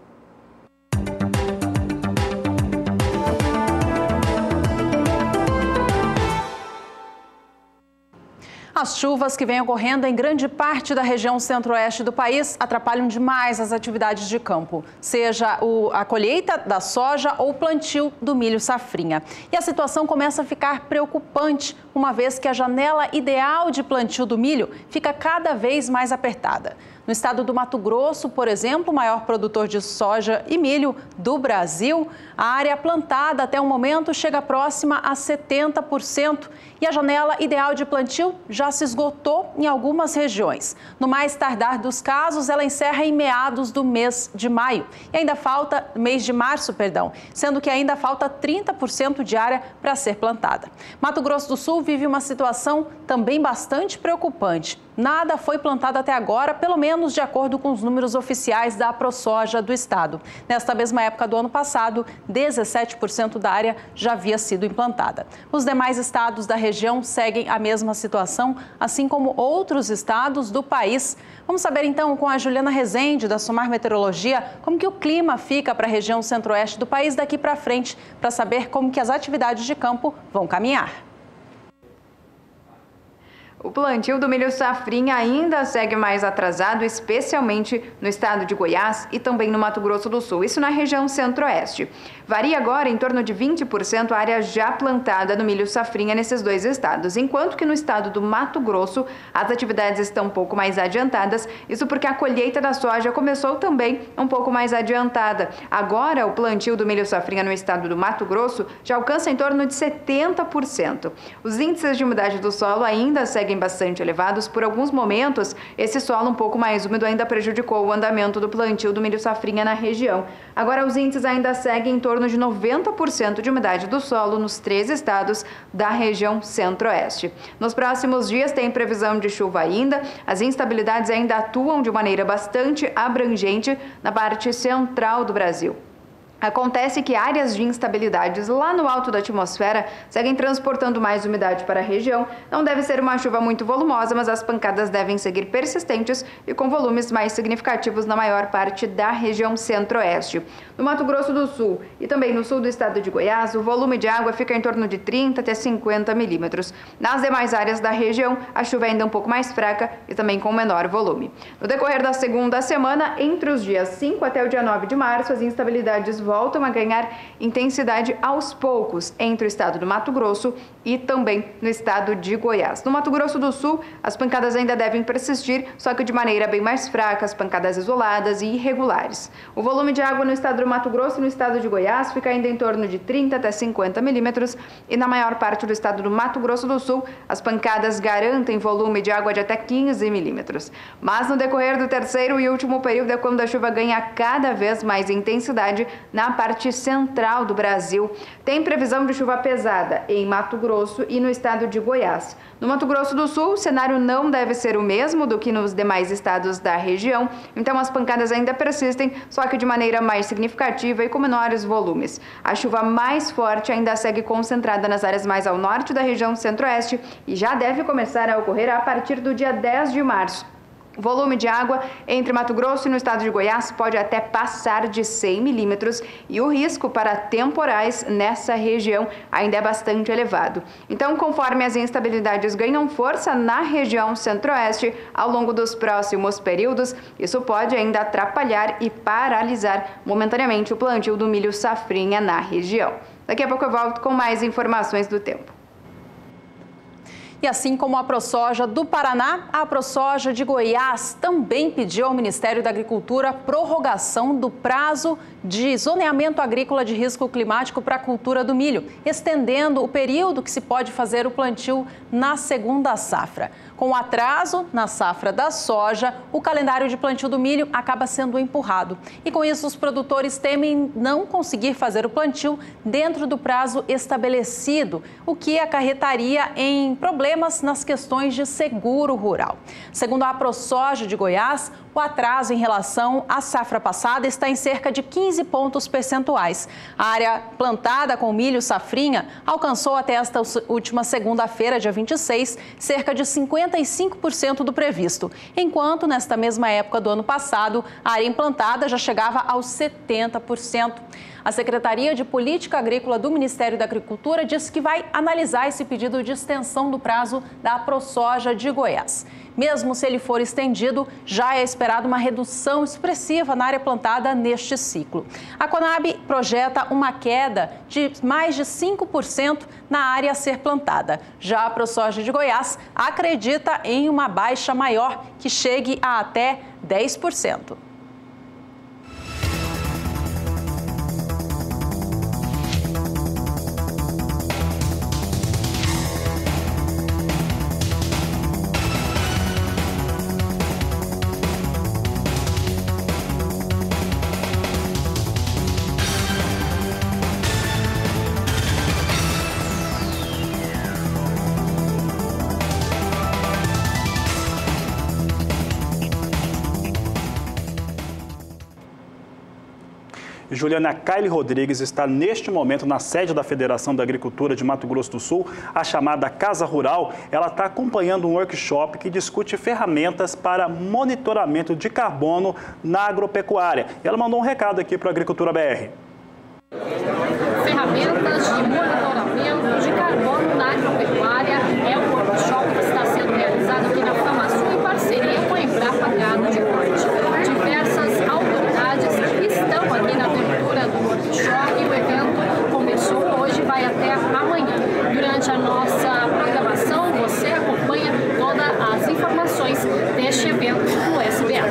As chuvas que vêm ocorrendo em grande parte da região centro-oeste do país atrapalham demais as atividades de campo, seja a colheita da soja ou o plantio do milho safrinha. E a situação começa a ficar preocupante, uma vez que a janela ideal de plantio do milho fica cada vez mais apertada. No estado do Mato Grosso, por exemplo, o maior produtor de soja e milho do Brasil, a área plantada até o momento chega próxima a 70% e a janela ideal de plantio já se esgotou em algumas regiões. No mais tardar dos casos, ela encerra em meados do mês de maio. E ainda falta, mês de março, sendo que ainda falta 30% de área para ser plantada. Mato Grosso do Sul vive uma situação também bastante preocupante. Nada foi plantado até agora, pelo menos de acordo com os números oficiais da AproSoja do estado. Nesta mesma época do ano passado, 17% da área já havia sido implantada. Os demais estados da região seguem a mesma situação, assim como outros estados do país. Vamos saber então com a Juliana Rezende, da Somar Meteorologia, como que o clima fica para a região centro-oeste do país daqui para frente, para saber como que as atividades de campo vão caminhar. O plantio do milho safrinha ainda segue mais atrasado, especialmente no estado de Goiás e também no Mato Grosso do Sul, isso na região centro-oeste. Varia agora em torno de 20% a área já plantada no milho safrinha nesses dois estados, enquanto que no estado do Mato Grosso as atividades estão um pouco mais adiantadas, isso porque a colheita da soja começou também um pouco mais adiantada. Agora o plantio do milho safrinha no estado do Mato Grosso já alcança em torno de 70%. Os índices de umidade do solo ainda seguem bastante elevados. Por alguns momentos, esse solo um pouco mais úmido ainda prejudicou o andamento do plantio do milho safrinha na região. Agora, os índices ainda seguem em torno de 90% de umidade do solo nos 3 estados da região centro-oeste. Nos próximos dias tem previsão de chuva ainda. As instabilidades ainda atuam de maneira bastante abrangente na parte central do Brasil. Acontece que áreas de instabilidades lá no alto da atmosfera seguem transportando mais umidade para a região. Não deve ser uma chuva muito volumosa, mas as pancadas devem seguir persistentes e com volumes mais significativos na maior parte da região centro-oeste. No Mato Grosso do Sul e também no sul do estado de Goiás, o volume de água fica em torno de 30 até 50 milímetros. Nas demais áreas da região, a chuva é ainda um pouco mais fraca e também com menor volume. No decorrer da segunda semana, entre os dias 5 até o dia 9 de março, as instabilidades voltam a ganhar intensidade aos poucos entre o estado do Mato Grosso e também no estado de Goiás. No Mato Grosso do Sul, as pancadas ainda devem persistir, só que de maneira bem mais fraca, as pancadas isoladas e irregulares. O volume de água no estado do Mato Grosso e no estado de Goiás fica ainda em torno de 30 até 50 milímetros e na maior parte do estado do Mato Grosso do Sul, as pancadas garantem volume de água de até 15 milímetros. Mas no decorrer do terceiro e último período é quando a chuva ganha cada vez mais intensidade na parte central do Brasil. Tem previsão de chuva pesada em Mato Grosso e no estado de Goiás. No Mato Grosso do Sul, o cenário não deve ser o mesmo do que nos demais estados da região, então as pancadas ainda persistem, só que de maneira mais significativa e com menores volumes. A chuva mais forte ainda segue concentrada nas áreas mais ao norte da região centro-oeste e já deve começar a ocorrer a partir do dia 10 de março. O volume de água entre Mato Grosso e no estado de Goiás pode até passar de 100 milímetros e o risco para temporais nessa região ainda é bastante elevado. Então, conforme as instabilidades ganham força na região centro-oeste ao longo dos próximos períodos, isso pode ainda atrapalhar e paralisar momentaneamente o plantio do milho safrinha na região. Daqui a pouco eu volto com mais informações do tempo. E assim como a AproSoja do Paraná, a AproSoja de Goiás também pediu ao Ministério da Agricultura prorrogação do prazo de zoneamento agrícola de risco climático para a cultura do milho, estendendo o período que se pode fazer o plantio na segunda safra. Com o atraso na safra da soja, o calendário de plantio do milho acaba sendo empurrado. E com isso, os produtores temem não conseguir fazer o plantio dentro do prazo estabelecido, o que acarretaria em problemas nas questões de seguro rural. Segundo a AproSoja de Goiás, o atraso em relação à safra passada está em cerca de 15 pontos percentuais. A área plantada com milho safrinha alcançou até esta última segunda-feira, dia 26, cerca de 50 95% do previsto, enquanto nesta mesma época do ano passado, a área implantada já chegava aos 70%. A Secretaria de Política Agrícola do Ministério da Agricultura disse que vai analisar esse pedido de extensão do prazo da ProSoja de Goiás. Mesmo se ele for estendido, já é esperado uma redução expressiva na área plantada neste ciclo. A Conab projeta uma queda de mais de 5% na área a ser plantada. Já a ProSoja de Goiás acredita em uma baixa maior, que chegue a até 10%. Juliana, Kaile Rodrigues está neste momento na sede da Federação da Agricultura de Mato Grosso do Sul, a chamada Casa Rural. Ela está acompanhando um workshop que discute ferramentas para monitoramento de carbono na agropecuária. E ela mandou um recado aqui para a Agricultura BR. Ferramentas de monitoramento de carbono na agropecuária é um workshop que está sendo realizado aqui na FamaSul em parceria com a Embrapa Gado de Corte. Diversas autoridades estão aqui na abertura do workshop e o evento começou hoje e vai até amanhã. Durante a nossa programação, você acompanha todas as informações deste evento no SBA.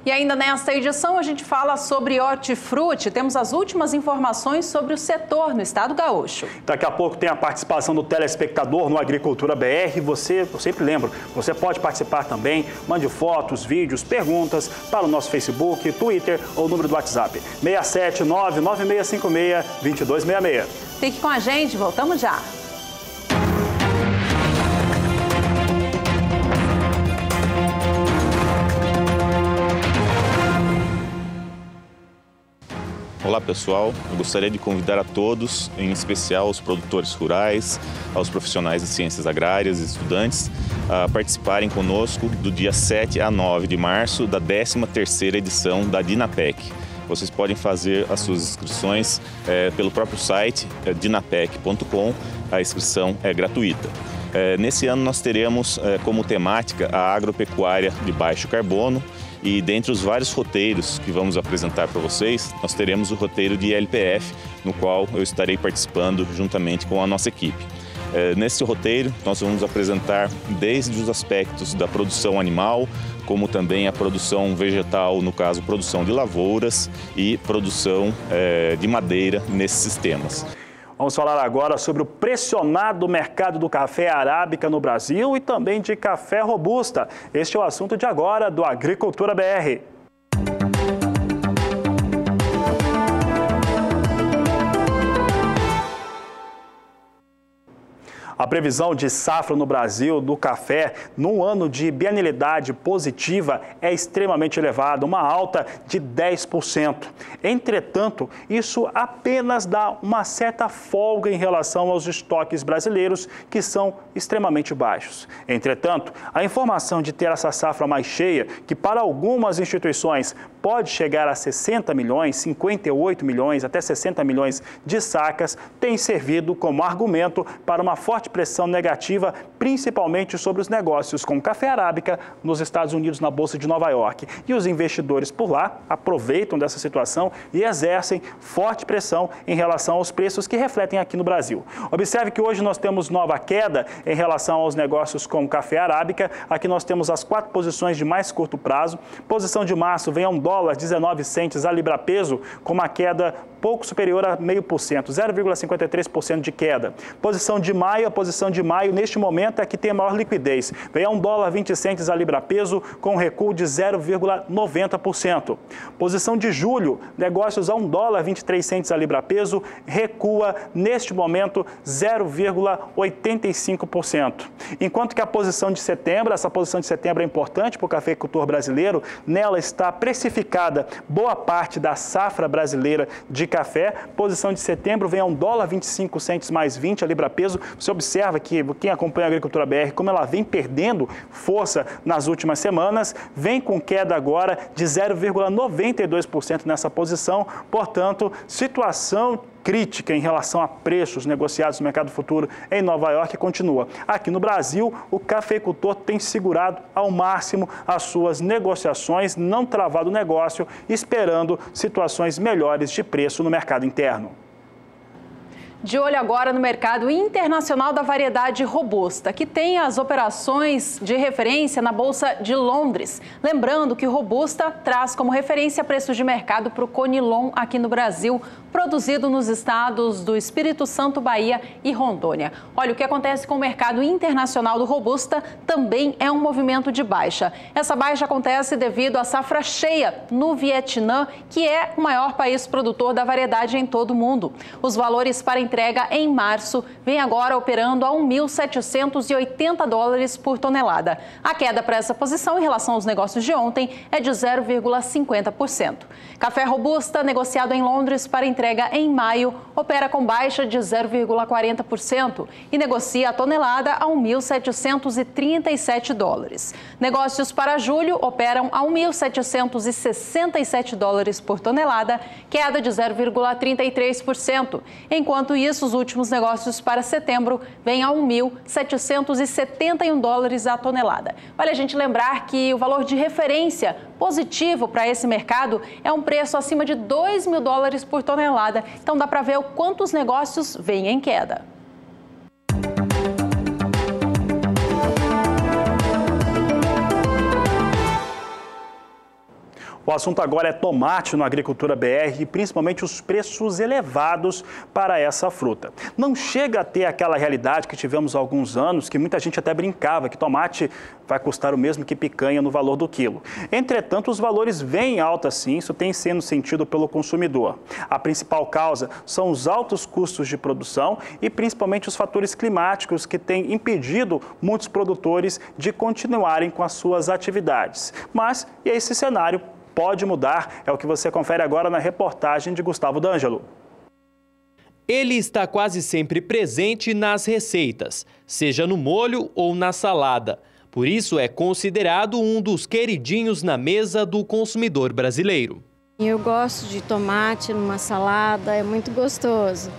E ainda nesta edição a gente fala sobre hortifruti. Temos as últimas informações sobre o setor no estado gaúcho. Daqui a pouco tem a participação do telespectador no Agricultura BR. Eu sempre lembro, você pode participar também. Mande fotos, vídeos, perguntas para o nosso Facebook, Twitter ou o número do WhatsApp. 679-9656-2266. Fique com a gente, voltamos já. Olá pessoal, eu gostaria de convidar a todos, em especial os produtores rurais, aos profissionais de ciências agrárias e estudantes, a participarem conosco do dia 7 a 9 de março da 13ª edição da Dinapec. Vocês podem fazer as suas inscrições pelo próprio site dinapec.com, a inscrição é gratuita. Nesse ano nós teremos como temática a agropecuária de baixo carbono. E dentre os vários roteiros que vamos apresentar para vocês, nós teremos o roteiro de LPF, no qual eu estarei participando juntamente com a nossa equipe. Nesse roteiro, nós vamos apresentar desde os aspectos da produção animal, como também a produção vegetal, no caso, produção de lavouras e produção de madeira nesses sistemas. Vamos falar agora sobre o pressionado mercado do café arábica no Brasil e também de café robusta. Este é o assunto de agora do Agricultura BR. A previsão de safra no Brasil do café num ano de bienalidade positiva é extremamente elevada, uma alta de 10%. Entretanto, isso apenas dá uma certa folga em relação aos estoques brasileiros, que são extremamente baixos. Entretanto, a informação de ter essa safra mais cheia, que para algumas instituições pode chegar a 60 milhões, 58 milhões, até 60 milhões de sacas, tem servido como argumento para uma forte pressão negativa, principalmente sobre os negócios com café arábica nos Estados Unidos, na Bolsa de Nova York. E os investidores por lá aproveitam dessa situação e exercem forte pressão em relação aos preços que refletem aqui no Brasil. Observe que hoje nós temos nova queda em relação aos negócios com café arábica. Aqui nós temos as 4 posições de mais curto prazo. Posição de março vem a $1,19 a libra peso, com uma queda pouco superior a 0,5%, 0,53% de queda. Posição de maio, a posição de maio neste momento é que tem a maior liquidez. Vem a $1,20 a libra peso, com um recuo de 0,90%. Posição de julho, negócios a $1,23 a libra peso, recua neste momento 0,85%. Enquanto que a posição de setembro, essa posição de setembro é importante para o cafeicultor brasileiro, nela está precificada boa parte da safra brasileira de café, posição de setembro vem a $1,25 mais 20 a libra-peso. Você observa que quem acompanha a Agricultura BR, como ela vem perdendo força nas últimas semanas, vem com queda agora de 0,92% nessa posição. Portanto, situação crítica em relação a preços negociados no mercado futuro em Nova York continua. Aqui no Brasil, o cafeicultor tem segurado ao máximo as suas negociações, não travado o negócio, esperando situações melhores de preço no mercado interno. De olho agora no mercado internacional da variedade robusta, que tem as operações de referência na Bolsa de Londres. Lembrando que robusta traz como referência preços de mercado para o Conilon aqui no Brasil, produzido nos estados do Espírito Santo, Bahia e Rondônia. Olha, o que acontece com o mercado internacional do robusta também é um movimento de baixa. Essa baixa acontece devido à safra cheia no Vietnã, que é o maior país produtor da variedade em todo o mundo. Os valores para entrega em março vem agora operando a $1.780 por tonelada. A queda para essa posição em relação aos negócios de ontem é de 0,50%. Café robusta negociado em Londres para entrega em maio opera com baixa de 0,40% e negocia a tonelada a $1.737. Negócios para julho operam a $1.767 por tonelada, queda de 0,33%, enquanto isso, os últimos negócios para setembro vêm a $1.771 a tonelada. Vale a gente lembrar que o valor de referência positivo para esse mercado é um preço acima de $2.000 por tonelada. Então dá para ver o quanto os negócios vêm em queda. O assunto agora é tomate no Agricultura BR e principalmente os preços elevados para essa fruta. Não chega a ter aquela realidade que tivemos há alguns anos, que muita gente até brincava que tomate vai custar o mesmo que picanha no valor do quilo. Entretanto, os valores vêm em alta sim, isso tem sendo sentido pelo consumidor. A principal causa são os altos custos de produção e principalmente os fatores climáticos que têm impedido muitos produtores de continuarem com as suas atividades. Mas e esse cenário pode mudar, é o que você confere agora na reportagem de Gustavo D'Angelo. Ele está quase sempre presente nas receitas, seja no molho ou na salada. Por isso é considerado um dos queridinhos na mesa do consumidor brasileiro. Eu gosto de tomate numa salada, é muito gostoso.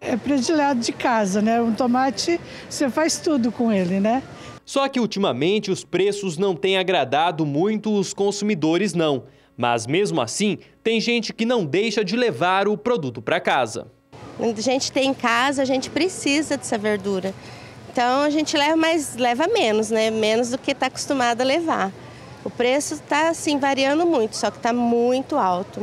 É predileto de casa, né? Um tomate, você faz tudo com ele, né? Só que ultimamente os preços não têm agradado muito os consumidores, não. Mas mesmo assim, tem gente que não deixa de levar o produto para casa. Quando a gente tem em casa, a gente precisa dessa verdura. Então a gente leva, mas leva menos, né? Menos do que está acostumado a levar. O preço está assim variando muito, só que está muito alto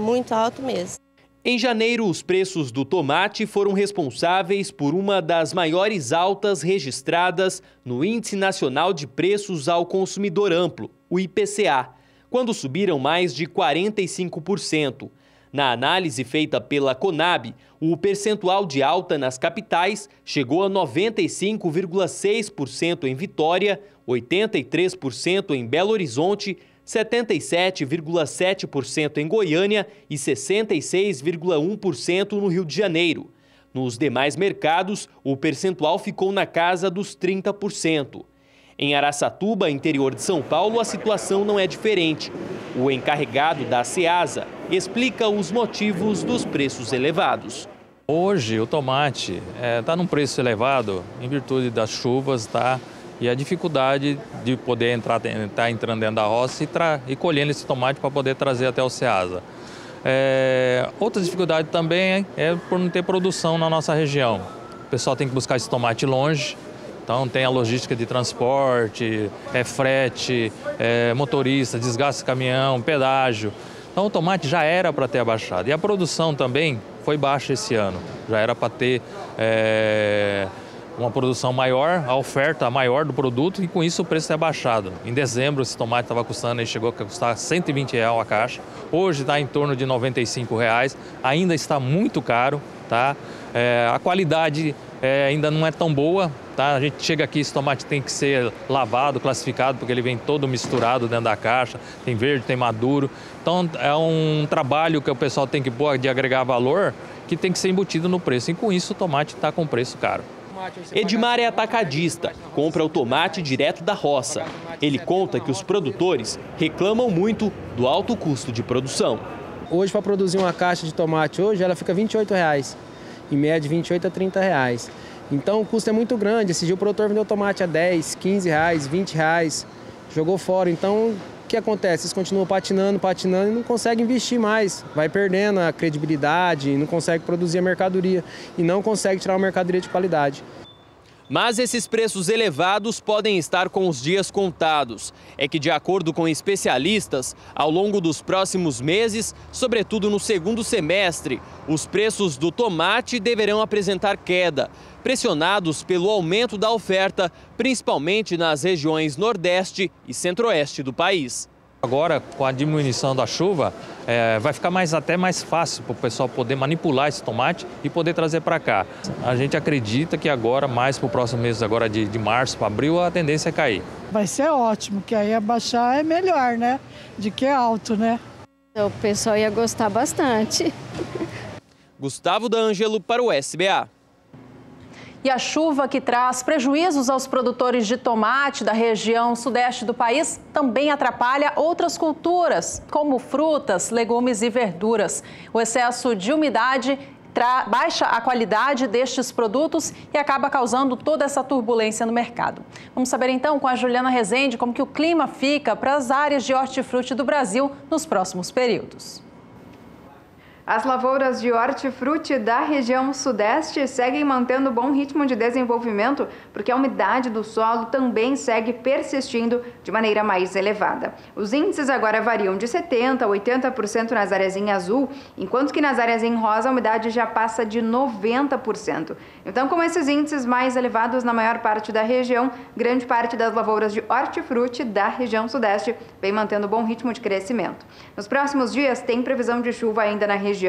mesmo. Em janeiro, os preços do tomate foram responsáveis por uma das maiores altas registradas no Índice Nacional de Preços ao Consumidor Amplo, o IPCA, quando subiram mais de 45%. Na análise feita pela Conab, o percentual de alta nas capitais chegou a 95,6% em Vitória, 83% em Belo Horizonte, 77,7% em Goiânia e 66,1% no Rio de Janeiro. Nos demais mercados, o percentual ficou na casa dos 30%. Em Araçatuba, interior de São Paulo, a situação não é diferente. O encarregado da Ceasa explica os motivos dos preços elevados. Hoje o tomate está num preço elevado em virtude das chuvas, e a dificuldade de poder estar entrando dentro da roça e colhendo esse tomate para poder trazer até o Ceasa. Outra dificuldade também é por não ter produção na nossa região. O pessoal tem que buscar esse tomate longe. Então tem a logística de transporte, frete, motorista, desgaste de caminhão, pedágio. Então o tomate já era para ter abaixado. E a produção também foi baixa esse ano. Já era para ter uma produção maior, a oferta maior do produto e com isso o preço tem abaixado. Em dezembro esse tomate estava custando, chegou a custar R$120 a caixa. Hoje está em torno de R$95, ainda está muito caro, tá? A qualidade ainda não é tão boa, tá? A gente chega aqui, esse tomate tem que ser lavado, classificado, porque ele vem todo misturado dentro da caixa, tem verde, tem maduro. Então é um trabalho que o pessoal tem que pôr de agregar valor, que tem que ser embutido no preço. E com isso o tomate está com preço caro. Edmar é atacadista, compra o tomate direto da roça. Ele conta que os produtores reclamam muito do alto custo de produção. Hoje, para produzir uma caixa de tomate, hoje ela fica R$ 28,00, em média R$ 28 a R$ 30,00. Então o custo é muito grande. Esse dia o produtor vendeu tomate a R$ 10, R$ 15, R$ 20, jogou fora. Então o que acontece? Eles continuam patinando e não conseguem investir mais. Vai perdendo a credibilidade, não consegue produzir a mercadoria e não consegue tirar uma mercadoria de qualidade. Mas esses preços elevados podem estar com os dias contados. É que, de acordo com especialistas, ao longo dos próximos meses, sobretudo no segundo semestre, os preços do tomate deverão apresentar queda, pressionados pelo aumento da oferta, principalmente nas regiões Nordeste e Centro-Oeste do país. Agora, com a diminuição da chuva, vai ficar até mais fácil para o pessoal poder manipular esse tomate e poder trazer para cá. A gente acredita que agora, mais para o próximo mês agora de março para abril, a tendência é cair. Vai ser ótimo, que aí abaixar é melhor, né? De que é alto, né? O pessoal ia gostar bastante. Gustavo D'Angelo para o SBA. E a chuva que traz prejuízos aos produtores de tomate da região sudeste do país também atrapalha outras culturas, como frutas, legumes e verduras. O excesso de umidade baixa a qualidade destes produtos e acaba causando toda essa turbulência no mercado. Vamos saber então com a Juliana Rezende como que o clima fica para as áreas de hortifruti do Brasil nos próximos períodos. As lavouras de hortifruti da região sudeste seguem mantendo bom ritmo de desenvolvimento, porque a umidade do solo também segue persistindo de maneira mais elevada. Os índices agora variam de 70% a 80% nas áreas em azul, enquanto que nas áreas em rosa a umidade já passa de 90%. Então, com esses índices mais elevados na maior parte da região, grande parte das lavouras de hortifruti da região sudeste vem mantendo bom ritmo de crescimento. Nos próximos dias, tem previsão de chuva ainda na região.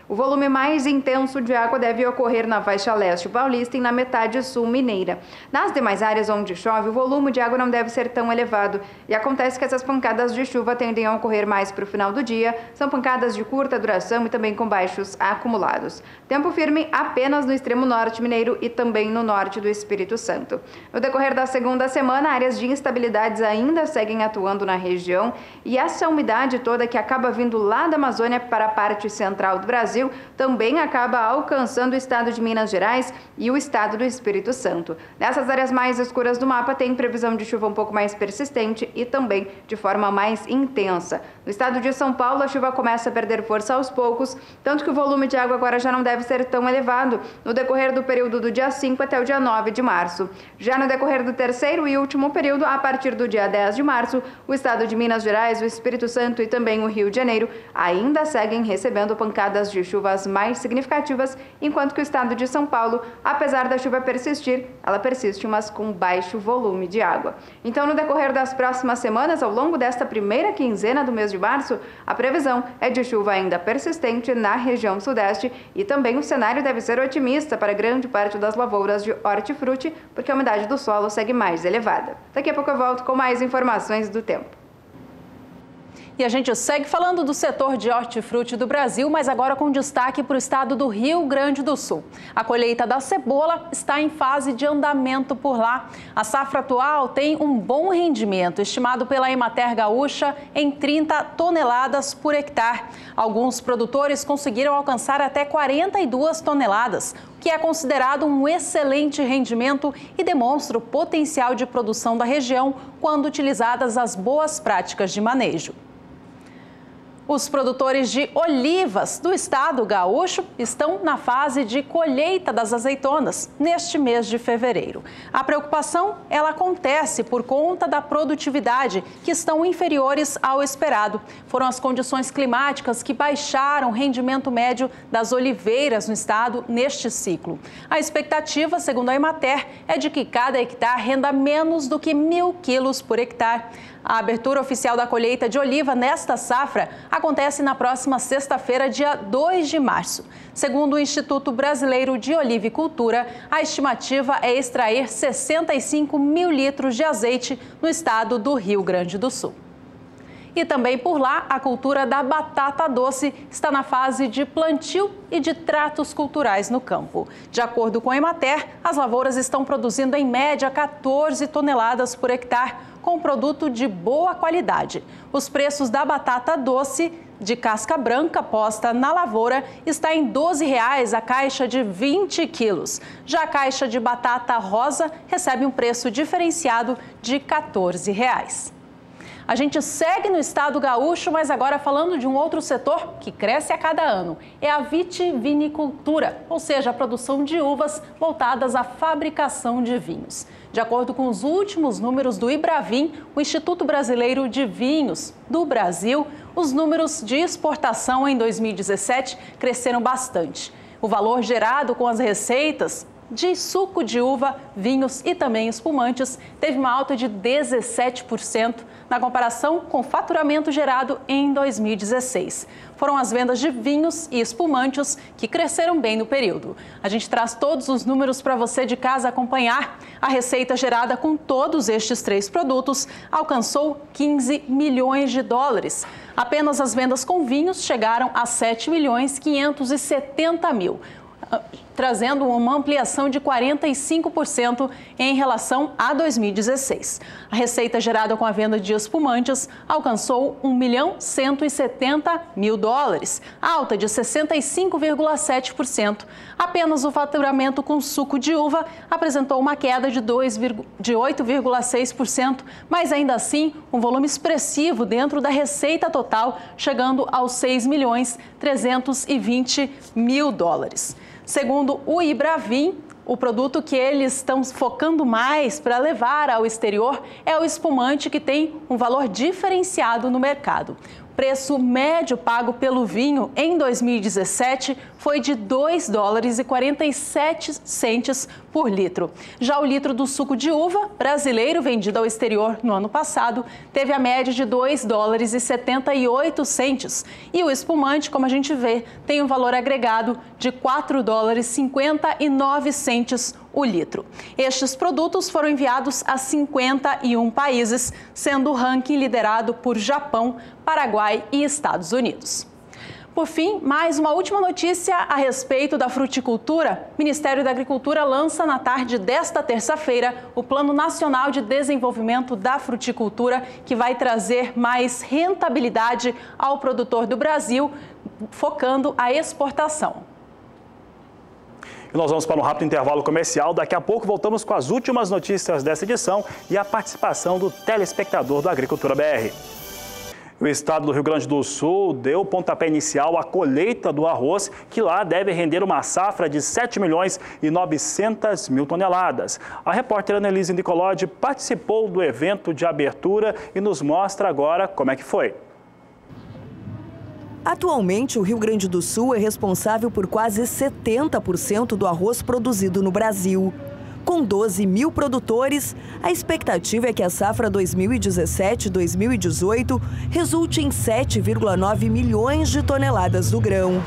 O volume mais intenso de água deve ocorrer na faixa leste paulista e na metade sul mineira. Nas demais áreas onde chove, o volume de água não deve ser tão elevado. E acontece que essas pancadas de chuva tendem a ocorrer mais para o final do dia. São pancadas de curta duração e também com baixos acumulados. Tempo firme apenas no extremo norte mineiro e também no norte do Espírito Santo. No decorrer da segunda semana, áreas de instabilidades ainda seguem atuando na região. E essa umidade toda que acaba vindo lá da Amazônia para a parte central do Brasil também acaba alcançando o estado de Minas Gerais e o estado do Espírito Santo. Nessas áreas mais escuras do mapa tem previsão de chuva um pouco mais persistente e também de forma mais intensa. No estado de São Paulo, a chuva começa a perder força aos poucos, tanto que o volume de água agora já não deve ser tão elevado no decorrer do período do dia 5 até o dia 9 de março. Já no decorrer do terceiro e último período, a partir do dia 10 de março, o estado de Minas Gerais, o Espírito Santo e também o Rio de Janeiro ainda seguem recebendo pancadas de chuvas mais significativas, enquanto que o estado de São Paulo, apesar da chuva persistir, ela persiste, mas com baixo volume de água. Então, no decorrer das próximas semanas, ao longo desta primeira quinzena do mês de março, a previsão é de chuva ainda persistente na região sudeste e também o cenário deve ser otimista para grande parte das lavouras de hortifruti, porque a umidade do solo segue mais elevada. Daqui a pouco eu volto com mais informações do tempo. E a gente segue falando do setor de hortifruti do Brasil, mas agora com destaque para o estado do Rio Grande do Sul. A colheita da cebola está em fase de andamento por lá. A safra atual tem um bom rendimento, estimado pela Emater Gaúcha em 30 toneladas por hectare. Alguns produtores conseguiram alcançar até 42 toneladas, o que é considerado um excelente rendimento e demonstra o potencial de produção da região quando utilizadas as boas práticas de manejo. Os produtores de olivas do estado gaúcho estão na fase de colheita das azeitonas neste mês de fevereiro. A preocupação, ela acontece por conta da produtividade, que estão inferiores ao esperado. Foram as condições climáticas que baixaram o rendimento médio das oliveiras no estado neste ciclo. A expectativa, segundo a Emater, é de que cada hectare renda menos do que 1.000 quilos por hectare. A abertura oficial da colheita de oliva nesta safra acontece na próxima sexta-feira, dia 2 de março. Segundo o Instituto Brasileiro de Olivicultura, a estimativa é extrair 65 mil litros de azeite no estado do Rio Grande do Sul. E também por lá, a cultura da batata doce está na fase de plantio e de tratos culturais no campo. De acordo com a Emater, as lavouras estão produzindo em média 14 toneladas por hectare, com produto de boa qualidade. Os preços da batata doce de casca branca posta na lavoura está em R$ 12,00 a caixa de 20 quilos. Já a caixa de batata rosa recebe um preço diferenciado de R$ 14,00. A gente segue no estado gaúcho, mas agora falando de um outro setor que cresce a cada ano. É a vitivinicultura, ou seja, a produção de uvas voltadas à fabricação de vinhos. De acordo com os últimos números do Ibravin, o Instituto Brasileiro de Vinhos do Brasil, os números de exportação em 2017 cresceram bastante. O valor gerado com as receitas de suco de uva, vinhos e também espumantes teve uma alta de 17% na comparação com o faturamento gerado em 2016. Foram as vendas de vinhos e espumantes que cresceram bem no período. A gente traz todos os números para você de casa acompanhar. A receita gerada com todos estes 3 produtos alcançou 15 milhões de dólares. Apenas as vendas com vinhos chegaram a 7.570.000. Trazendo uma ampliação de 45% em relação a 2016. A receita gerada com a venda de espumantes alcançou $1.170.000, alta de 65,7%. Apenas o faturamento com suco de uva apresentou uma queda de 8,6%, mas ainda assim um volume expressivo dentro da receita total, chegando aos $6.320.000. Segundo o Ibravin, o produto que eles estão focando mais para levar ao exterior é o espumante, que tem um valor diferenciado no mercado. O preço médio pago pelo vinho em 2017 foi de $2,47 por litro. Já o litro do suco de uva brasileiro vendido ao exterior no ano passado teve a média de $2,78. E o espumante, como a gente vê, tem um valor agregado de $4,59 o litro. Estes produtos foram enviados a 51 países, sendo o ranking liderado por Japão, Paraguai e Estados Unidos. Por fim, mais uma última notícia a respeito da fruticultura. O Ministério da Agricultura lança na tarde desta terça-feira o Plano Nacional de Desenvolvimento da Fruticultura, que vai trazer mais rentabilidade ao produtor do Brasil, focando a exportação. E nós vamos para um rápido intervalo comercial. Daqui a pouco voltamos com as últimas notícias dessa edição e a participação do telespectador do Agricultura BR. O estado do Rio Grande do Sul deu pontapé inicial à colheita do arroz, que lá deve render uma safra de 7.900.000 toneladas. A repórter Annelise Nicolodi participou do evento de abertura e nos mostra agora como é que foi. Atualmente, o Rio Grande do Sul é responsável por quase 70% do arroz produzido no Brasil. Com 12 mil produtores, a expectativa é que a safra 2017-2018 resulte em 7,9 milhões de toneladas do grão.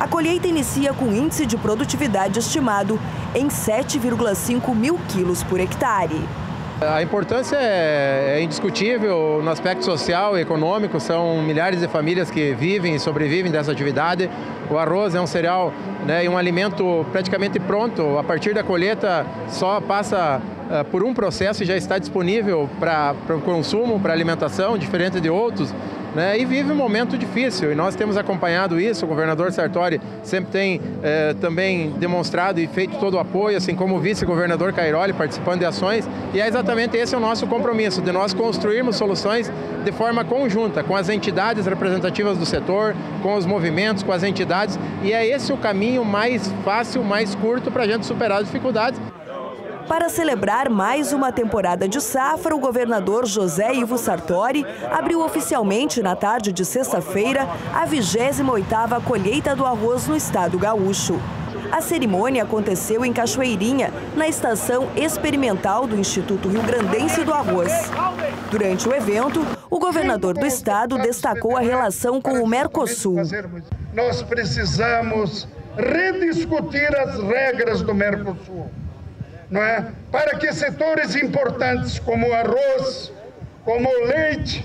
A colheita inicia com índice de produtividade estimado em 7,5 mil quilos por hectare. A importância é indiscutível no aspecto social e econômico. São milhares de famílias que vivem e sobrevivem dessa atividade. O arroz é um cereal, né, e um alimento praticamente pronto. A partir da colheita só passa por um processo e já está disponível para o consumo, para alimentação, diferente de outros. Né, e vive um momento difícil, e nós temos acompanhado isso. O governador Sartori sempre tem também demonstrado e feito todo o apoio, assim como o vice-governador Cairoli, participando de ações, e é exatamente esse o nosso compromisso, de nós construirmos soluções de forma conjunta, com as entidades representativas do setor, com os movimentos, com as entidades, e é esse o caminho mais fácil, mais curto para a gente superar as dificuldades. Para celebrar mais uma temporada de safra, o governador José Ivo Sartori abriu oficialmente na tarde de sexta-feira a 28ª colheita do arroz no estado gaúcho. A cerimônia aconteceu em Cachoeirinha, na estação experimental do Instituto Rio-Grandense do Arroz. Durante o evento, o governador do estado destacou a relação com o Mercosul. Nós precisamos rediscutir as regras do Mercosul, não é? Para que setores importantes como o arroz, como o leite,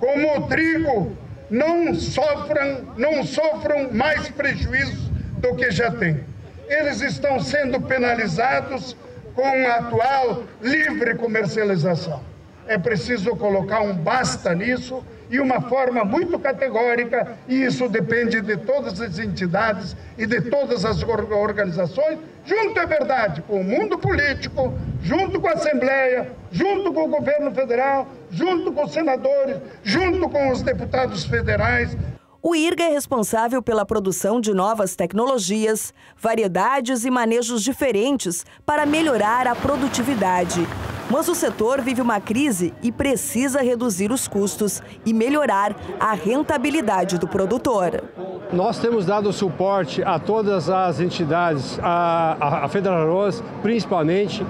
como o trigo, não sofram mais prejuízo do que já têm. Eles estão sendo penalizados com a atual livre comercialização. É preciso colocar um basta nisso e uma forma muito categórica, e isso depende de todas as entidades e de todas as organizações, junto, é verdade, com o mundo político, junto com a Assembleia, junto com o governo federal, junto com os senadores, junto com os deputados federais. O IRGA é responsável pela produção de novas tecnologias, variedades e manejos diferentes para melhorar a produtividade. Mas o setor vive uma crise e precisa reduzir os custos e melhorar a rentabilidade do produtor. Nós temos dado suporte a todas as entidades, a Federal Arroz, principalmente,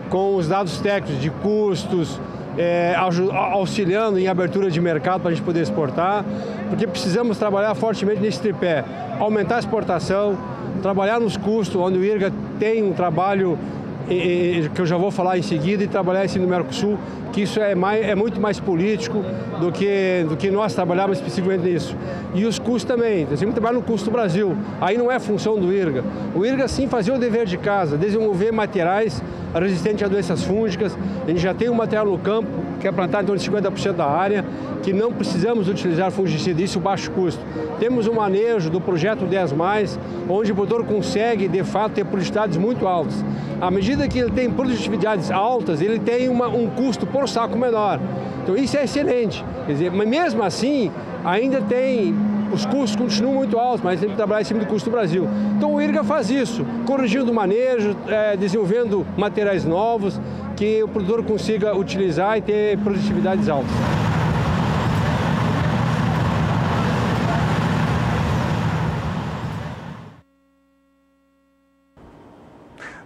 com os dados técnicos de custos, auxiliando em abertura de mercado para a gente poder exportar, porque precisamos trabalhar fortemente nesse tripé, aumentar a exportação, trabalhar nos custos, onde o IRGA tem um trabalho que eu já vou falar em seguida, e trabalhar assim no Mercosul, que isso é muito mais político do que nós trabalharmos especificamente nisso. E os custos também, nós temos que trabalhar no custo do Brasil, aí não é função do IRGA. O IRGA sim fazia o dever de casa, desenvolver materiais resistentes a doenças fúngicas. A gente já tem um material no campo, que é plantado em torno de 50% da área, que não precisamos utilizar fungicida, isso baixo custo. Temos um manejo do projeto 10+, onde o produtor consegue, de fato, ter produtividades muito altas. À medida que ele tem produtividades altas, ele tem um custo por saco menor. Então isso é excelente. Quer dizer, mas mesmo assim, ainda tem... Os custos continuam muito altos, mas tem que trabalhar em cima do custo do Brasil. Então o IRGA faz isso, corrigindo o manejo, desenvolvendo materiais novos, que o produtor consiga utilizar e ter produtividades altas.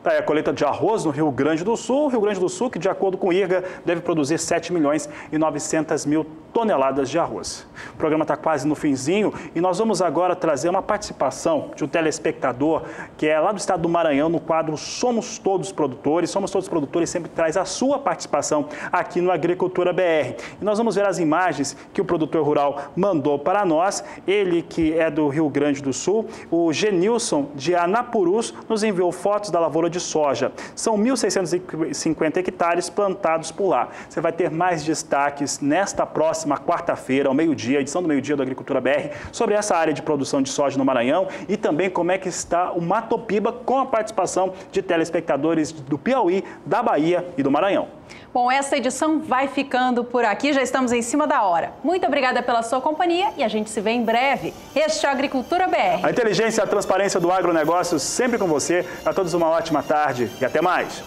A colheita de arroz no Rio Grande do Sul. Rio Grande do Sul, que de acordo com o IRGA, deve produzir 7.900.000 toneladas de arroz. O programa está quase no finzinho e nós vamos agora trazer uma participação de um telespectador que é lá do estado do Maranhão, no quadro Somos Todos Produtores. Somos Todos Produtores sempre traz a sua participação aqui no Agricultura BR. E nós vamos ver as imagens que o produtor rural mandou para nós. Ele que é do Rio Grande do Sul, o Genilson de Anapurus, nos enviou fotos da lavoura de soja. São 1.650 hectares plantados por lá. Você vai ter mais destaques nesta próxima quarta-feira, ao meio-dia, edição do meio-dia do Agricultura BR, sobre essa área de produção de soja no Maranhão e também como é que está o Matopiba, com a participação de telespectadores do Piauí, da Bahia e do Maranhão. Bom, essa edição vai ficando por aqui, já estamos em cima da hora. Muito obrigada pela sua companhia e a gente se vê em breve. Este é o Agricultura BR. A inteligência e a transparência do agronegócio sempre com você. A todos uma ótima tarde e até mais.